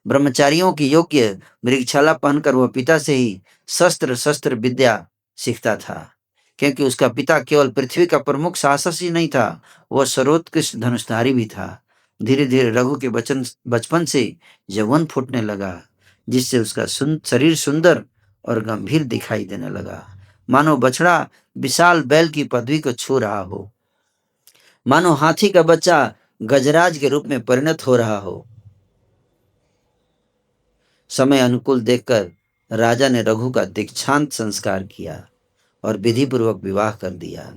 ब्रह्मचारियों की योग्य मृगछाला पहनकर वह पिता से ही शस्त्र विद्या सीखता था, क्योंकि उसका पिता केवल पृथ्वी का प्रमुख शासक ही नहीं था, वह सर्वोत्कृष्ट धनुषधारी भी था। धीरे धीरे रघु के बचपन से यौवन फूटने लगा, जिससे उसका शरीर सुंदर और गंभीर दिखाई देने लगा, मानो बछड़ा विशाल बैल की पदवी को छू रहा हो, मानो हाथी का बच्चा गजराज के रूप में परिणत हो रहा हो। समय अनुकूल देखकर राजा ने रघु का दीक्षांत संस्कार किया और विधि पूर्वक विवाह कर दिया।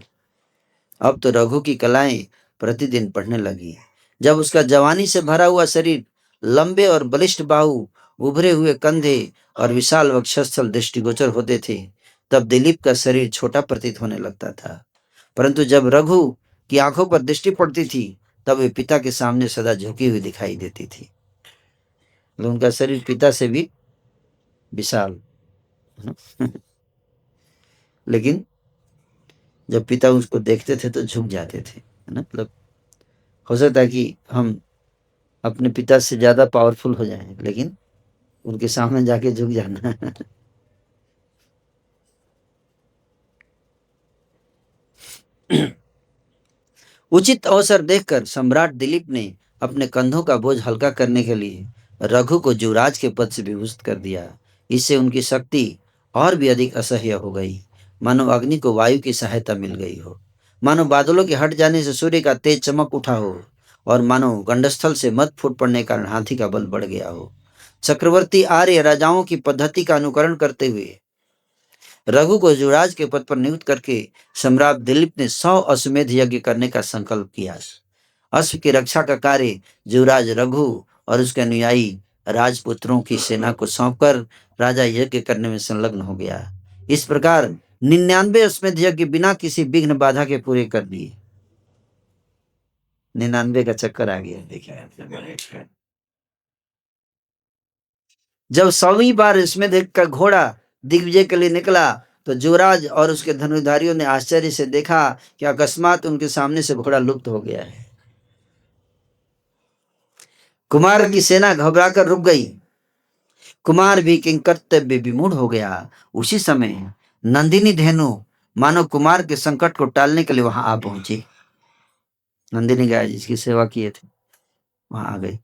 अब तो रघु की कलाएं प्रतिदिन बढ़ने लगी। जब उसका जवानी से भरा हुआ शरीर, लंबे और बलिष्ठ बाहु, उभरे हुए कंधे और विशाल वक्षस्थल दृष्टिगोचर होते थे, तब दिलीप का शरीर छोटा प्रतीत होने लगता था। परंतु जब रघु की आंखों पर दृष्टि पड़ती थी, तब वे पिता के सामने सदा झुकी हुई दिखाई देती थी। उनका शरीर पिता से भी विशाल। लेकिन जब पिता उसको देखते थे तो झुक जाते थे, है ना। मतलब हो सकता है कि हम अपने पिता से ज्यादा पावरफुल हो जाएं, लेकिन उनके सामने जाके झुक जाना। उचित अवसर देखकर सम्राट दिलीप ने अपने कंधों का बोझ हल्का करने के लिए रघु को युवराज के पद से विभूषित कर दिया। इससे उनकी शक्ति और भी अधिक असह्य हो गई, मानो अग्नि को वायु की सहायता मिल गई हो, मानो बादलों के हट जाने से सूर्य का तेज चमक उठा हो, और मानो गंडस्थल से मत फूट पड़ने के कारण हाथी का बल बढ़ गया हो। चक्रवर्ती आर्य राजाओं की पद्धति का अनुकरण करते हुए रघु को युवराज के पद पर नियुक्त करके सम्राट दिलीप ने 100 अश्वमेध यज्ञ करने का संकल्प किया। अश्व की रक्षा का कार्य युवराज रघु और उसके अनुयायी राजपुत्रों की सेना को सौंपकर राजा यज्ञ करने में संलग्न हो गया। इस प्रकार 99 अश्वमेध यज्ञ बिना किसी विघ्न बाधा के पूरे कर दिए। 99 का चक्कर आ गया, देखिए। जब 100वीं बार अश्वमेध यज्ञ का घोड़ा दिग्विजय के लिए निकला तो युवराज और उसके धनुर्धारियों ने आश्चर्य से देखा कि अकस्मात उनके सामने से घोड़ा लुप्त हो गया है। कुमार की सेना घबराकर रुक गई। कुमार भी किंकर्तव्य विमूढ़ हो गया। उसी समय नंदिनी धेनु मानो कुमार के संकट को टालने के लिए वहां आ पहुंची। नंदिनी गाय जिसकी सेवा किए थे वहां आ गई।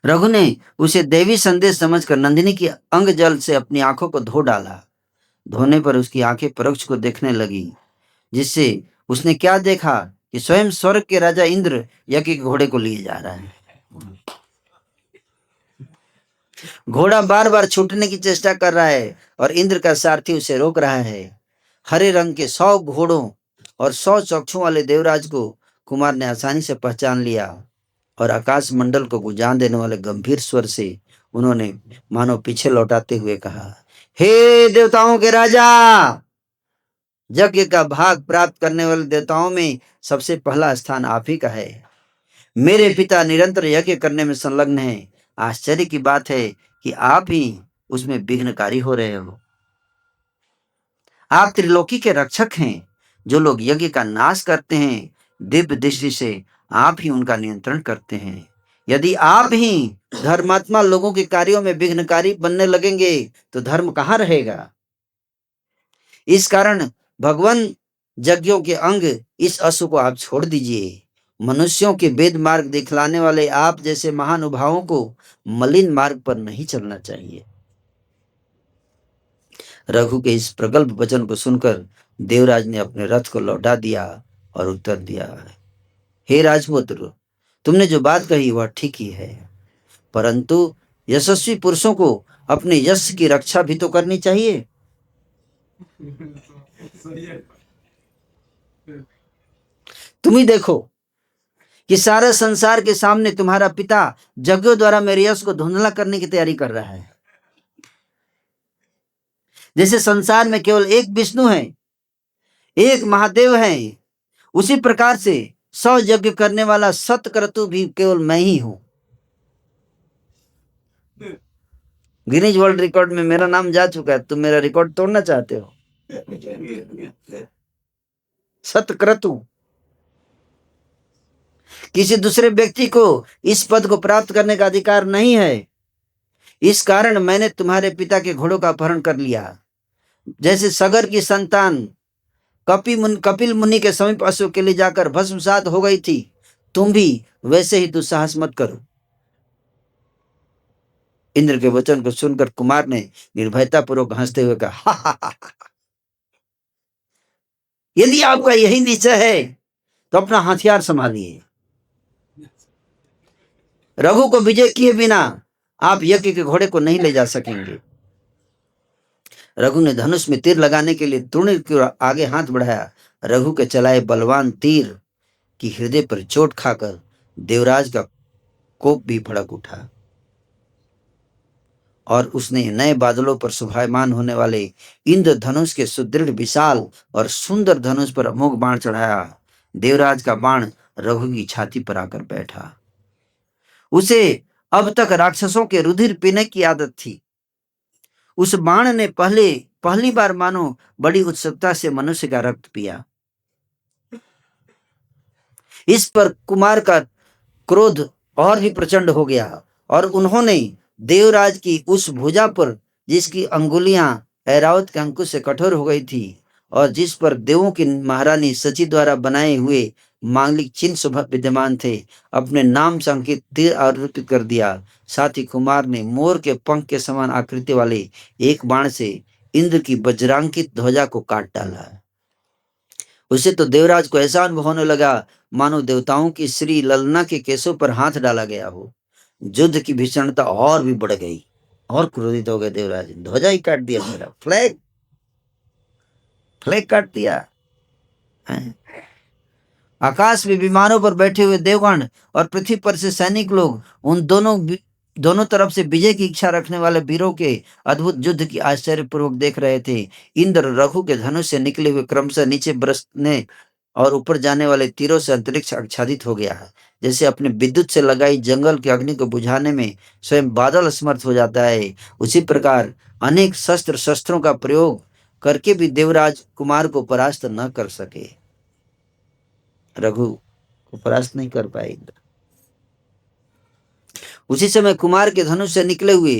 रघु ने उसे देवी संदेश समझकर नंदिनी की अंग जल से अपनी आंखों को धो डाला। धोने पर उसकी आंखें परोक्ष को देखने लगी, जिससे उसने क्या देखा कि स्वयं स्वर्ग के राजा इंद्र यज्ञ के घोड़े को लिए जा रहा है। घोड़ा बार बार छूटने की चेष्टा कर रहा है और इंद्र का सारथी उसे रोक रहा है। हरे रंग के 100 घोड़ों और 100 चक्षुओं वाले देवराज को कुमार ने आसानी से पहचान लिया और आकाश मंडल को गुंजान देने वाले गंभीर स्वर से उन्होंने मानो पीछे लौटाते हुए कहा, हे देवताओं के राजा, यज्ञ का भाग प्राप्त करने वाले देवताओं में सबसे पहला स्थान आप ही का है। मेरे पिता निरंतर यज्ञ करने में संलग्न हैं। आश्चर्य की बात है कि आप ही उसमें विघ्नकारी हो रहे हो। आप त्रिलोकी के रक्षक हैं। जो लोग यज्ञ का नाश करते हैं, दिव्य दृष्टि से आप ही उनका नियंत्रण करते हैं। यदि आप ही धर्मात्मा लोगों के कार्यों में विघ्नकारी बनने लगेंगे तो धर्म कहाँ रहेगा। इस कारण भगवान यज्ञों के अंग इस अश्व को आप छोड़ दीजिए। मनुष्यों के वेद मार्ग दिखलाने वाले आप जैसे महानुभावों को मलिन मार्ग पर नहीं चलना चाहिए। रघु के इस प्रगल्भ वचन को सुनकर देवराज ने अपने रथ को लौटा दिया और उत्तर दिया, हे राजपुत्र, तुमने जो बात कही वह ठीक ही है, परंतु यशस्वी पुरुषों को अपने यश की रक्षा भी तो करनी चाहिए। तुम ही देखो कि सारा संसार के सामने तुम्हारा पिता यज्ञों द्वारा मेरे यश को धुंधला करने की तैयारी कर रहा है। जैसे संसार में केवल एक विष्णु है, एक महादेव है, उसी प्रकार से 100 यज्ञ करने वाला सतक्रतु भी केवल मैं ही हूं। गिनीज वर्ल्ड रिकॉर्ड में मेरा नाम जा चुका है, तुम मेरा रिकॉर्ड तोड़ना चाहते हो। सतक्रतु किसी दूसरे व्यक्ति को इस पद को प्राप्त करने का अधिकार नहीं है। इस कारण मैंने तुम्हारे पिता के घोड़ों का अपहरण कर लिया। जैसे सगर की संतान कपिल मुनि के समीप अश्व के लिए जाकर भस्मसात हो गई थी, तुम भी वैसे ही दुस्साहस मत करो। इंद्र के वचन को सुनकर कुमार ने निर्भयता पूर्वक हंसते हुए कहा, यदि आपका यही निश्चय है तो अपना हथियार संभालिए। रघु को विजय किए बिना आप यज्ञ के घोड़े को नहीं ले जा सकेंगे। रघु ने धनुष में तीर लगाने के लिए तुरंत की ओर आगे हाथ बढ़ाया। रघु के चलाए बलवान तीर की हृदय पर चोट खाकर देवराज का कोप भी भड़क उठा और उसने नए बादलों पर शोभायमान होने वाले इंद्र धनुष के सुदृढ़ विशाल और सुंदर धनुष पर अमोघ बाण चढ़ाया। देवराज का बाण रघु की छाती पर आकर बैठा। उसे अब तक राक्षसों के रुधिर पीने की आदत थी। उस बाण ने पहली बार मानो बड़ी उत्सुकता से मनुष्य का रक्त पिया। इस पर कुमार का क्रोध और भी प्रचंड हो गया और उन्होंने देवराज की उस भुजा पर, जिसकी अंगुलियां ऐरावत के अंकुश से कठोर हो गई थी और जिस पर देवों की महारानी सची द्वारा बनाए हुए मांगलिक चिन्ह विद्यमान थे, अपने नाम से अंकित तीर आरोपित कर दिया। साथ ही कुमार ने मोर के पंख के समान आकृति वाले एक बाण से इंद्र की वज्रांकित ध्वजा को काट डाला। उसे तो देवराज को ऐसा अनुभव होने लगा मानो देवताओं की श्री ललना के केसों पर हाथ डाला गया हो। युद्ध की भीषणता और भी बढ़ गई और क्रोधित हो गए देवराज। ध्वजा ही काट दिया, मेरा फ्लैग काट दिया। आकाश में विमानों पर बैठे हुए देवगण और पृथ्वी पर से सैनिक लोग उन दोनों तरफ से विजय की इच्छा रखने वाले वीरों के अद्भुत युद्ध की आश्चर्यपूर्वक देख रहे थे। इंद्र रघु के धनुष से निकले हुए क्रमशः नीचे बरसने और ऊपर जाने वाले तीरों से अंतरिक्ष आच्छादित हो गया है। जैसे अपने विद्युत से लगाई जंगल की अग्नि को बुझाने में स्वयं बादल असमर्थ हो जाता है, उसी प्रकार अनेक शस्त्रों का प्रयोग करके भी देवराज कुमार को परास्त न कर सके। रघु को परास्त नहीं कर पाए इंद्र। उसी समय कुमार के धनुष से निकले हुए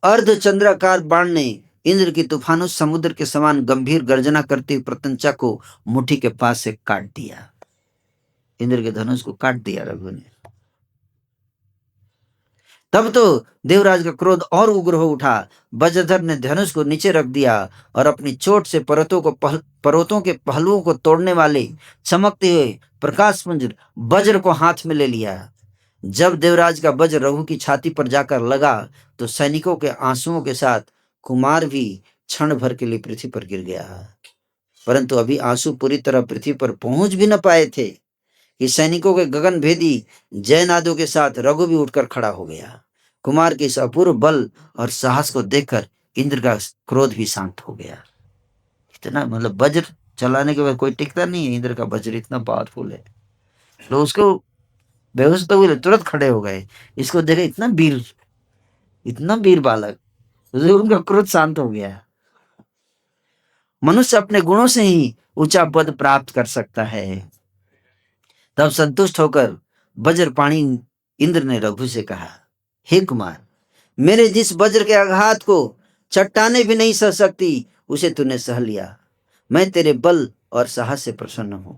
अर्धचंद्राकार बाण ने इंद्र की तूफानों समुद्र के समान गंभीर गर्जना करते हुए प्रत्यंचा को मुट्ठी के पास से काट दिया। इंद्र के धनुष को काट दिया रघु ने। तब तो देवराज का क्रोध और उग्र हो उठा। वज्रधर ने धनुष को नीचे रख दिया और अपनी चोट से पर्वतों के पहलुओं को तोड़ने वाले चमकते हुए प्रकाशपुंज वज्र को हाथ में ले लिया। जब देवराज का वज्र रघु की छाती पर जाकर लगा तो सैनिकों के आंसुओं के साथ कुमार भी क्षण भर के लिए पृथ्वी पर गिर गया। परंतु अभी आंसू पूरी तरह पृथ्वी पर पहुंच भी न पाए थे कि सैनिकों के गगन भेदी जयनादों के साथ रघु भी उठकर खड़ा हो गया। कुमार के इस अपूर्व बल और साहस को देखकर इंद्र का क्रोध भी शांत हो गया। इतना मतलब वज्र चलाने के बाद कोई टिकता नहीं है। इंद्र का वज्र इतना पावरफुल है। तो उसको बेहोश तो हुए, तुरंत खड़े हो गए। इसको देखे इतना वीर बालक, उनका क्रोध शांत हो गया। मनुष्य अपने गुणों से ही ऊंचा पद प्राप्त कर सकता है। तब संतुष्ट होकर वज्रपाणी इंद्र ने रघु से कहा, हे कुमार, मेरे जिस वज्र के आघात को चट्टाने भी नहीं सह सकती, उसे तूने सह लिया। मैं तेरे बल और साहस से प्रसन्न हूं।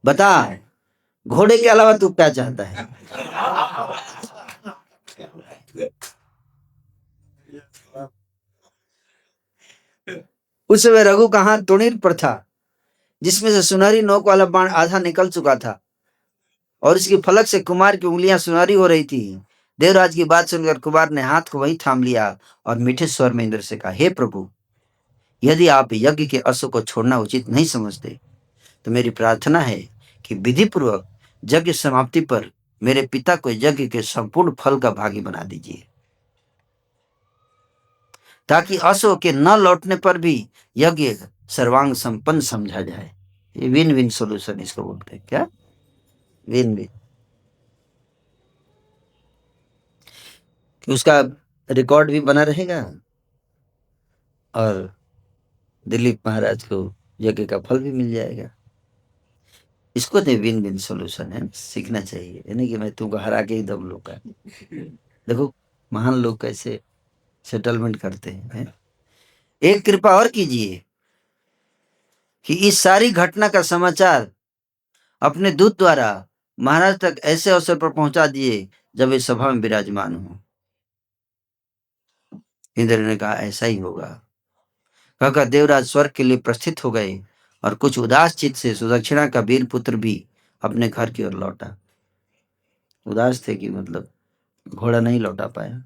बता, घोड़े के अलावा तू क्या चाहता है? उस समय रघु का हाथ तुणीर पर था, जिसमें से सुनहरी नोक वाला बाण आधा निकल चुका था और इसकी फलक से कुमार की उंगलियां सुनहरी हो रही थी। देवराज की बात सुनकर कुमार ने हाथ को वहीं थाम लिया और मीठे स्वर में इंद्र से कहा, हे प्रभु, यदि आप यज्ञ के अश्व को छोड़ना उचित नहीं समझते तो मेरी प्रार्थना है कि विधि पूर्वक यज्ञ समाप्ति पर मेरे पिता को यज्ञ के संपूर्ण फल का भागी बना दीजिए, ताकि अश्व के न लौटने पर भी यज्ञ सर्वांग संपन्न समझा जाए। ये विन विन सोल्यूशन इसको बोलते हैं। क्या विन विन? उसका रिकॉर्ड भी बना रहेगा और दिलीप महाराज को यज्ञ का फल भी मिल जाएगा। इसको तो विन विन सोल्यूशन है, सीखना चाहिए। यानी कि मैं तुमको हरा के ही दम लूंगा। देखो महान लोग कैसे सेटलमेंट करते हैं। एक कृपा और कीजिए कि इस सारी घटना का समाचार अपने दूत द्वारा महाराज तक ऐसे अवसर पर पहुंचा दिए जब वे सभा में विराजमान हो। इंद्र ने कहा, ऐसा ही होगा। कहकर देवराज स्वर्ग के लिए प्रस्थित हो गए और कुछ उदास चित्त से सुदक्षिणा का वीर पुत्र भी अपने घर की ओर लौटा। उदास थे कि मतलब घोड़ा नहीं लौटा पाया।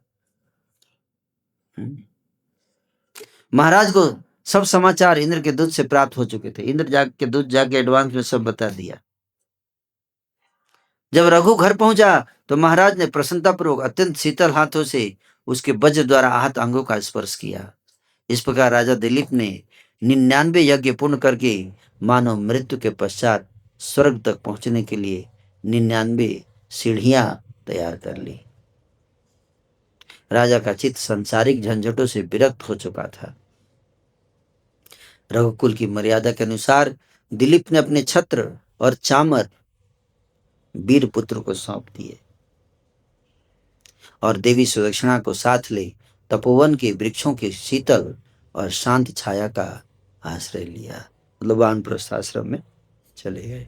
महाराज को सब समाचार इंद्र के दूत से प्राप्त हो चुके थे। इंद्र के दूत जाके एडवांस में सब बता दिया। जब रघु घर पहुंचा तो महाराज ने प्रसन्नतापूर्वक अत्यंत शीतल हाथों से उसके वज्र द्वारा आहत अंगों का स्पर्श किया। इस प्रकार राजा दिलीप ने 99 यज्ञ पूर्ण करके मानव मृत्यु के पश्चात स्वर्ग तक पहुंचने के लिए 99 सीढ़ियां तैयार कर ली। राजा का चित्त संसारिक झंझटों से विरक्त हो चुका था। रघुकुल की मर्यादा के अनुसार दिलीप ने अपने छत्र और चामर वीर पुत्र को सौंप दिए और देवी सुदक्षिणा को साथ ले तपोवन के वृक्षों के शीतल और शांत छाया का आश्रय लिया। मतलब वानप्रस्थ आश्रम में चले गए।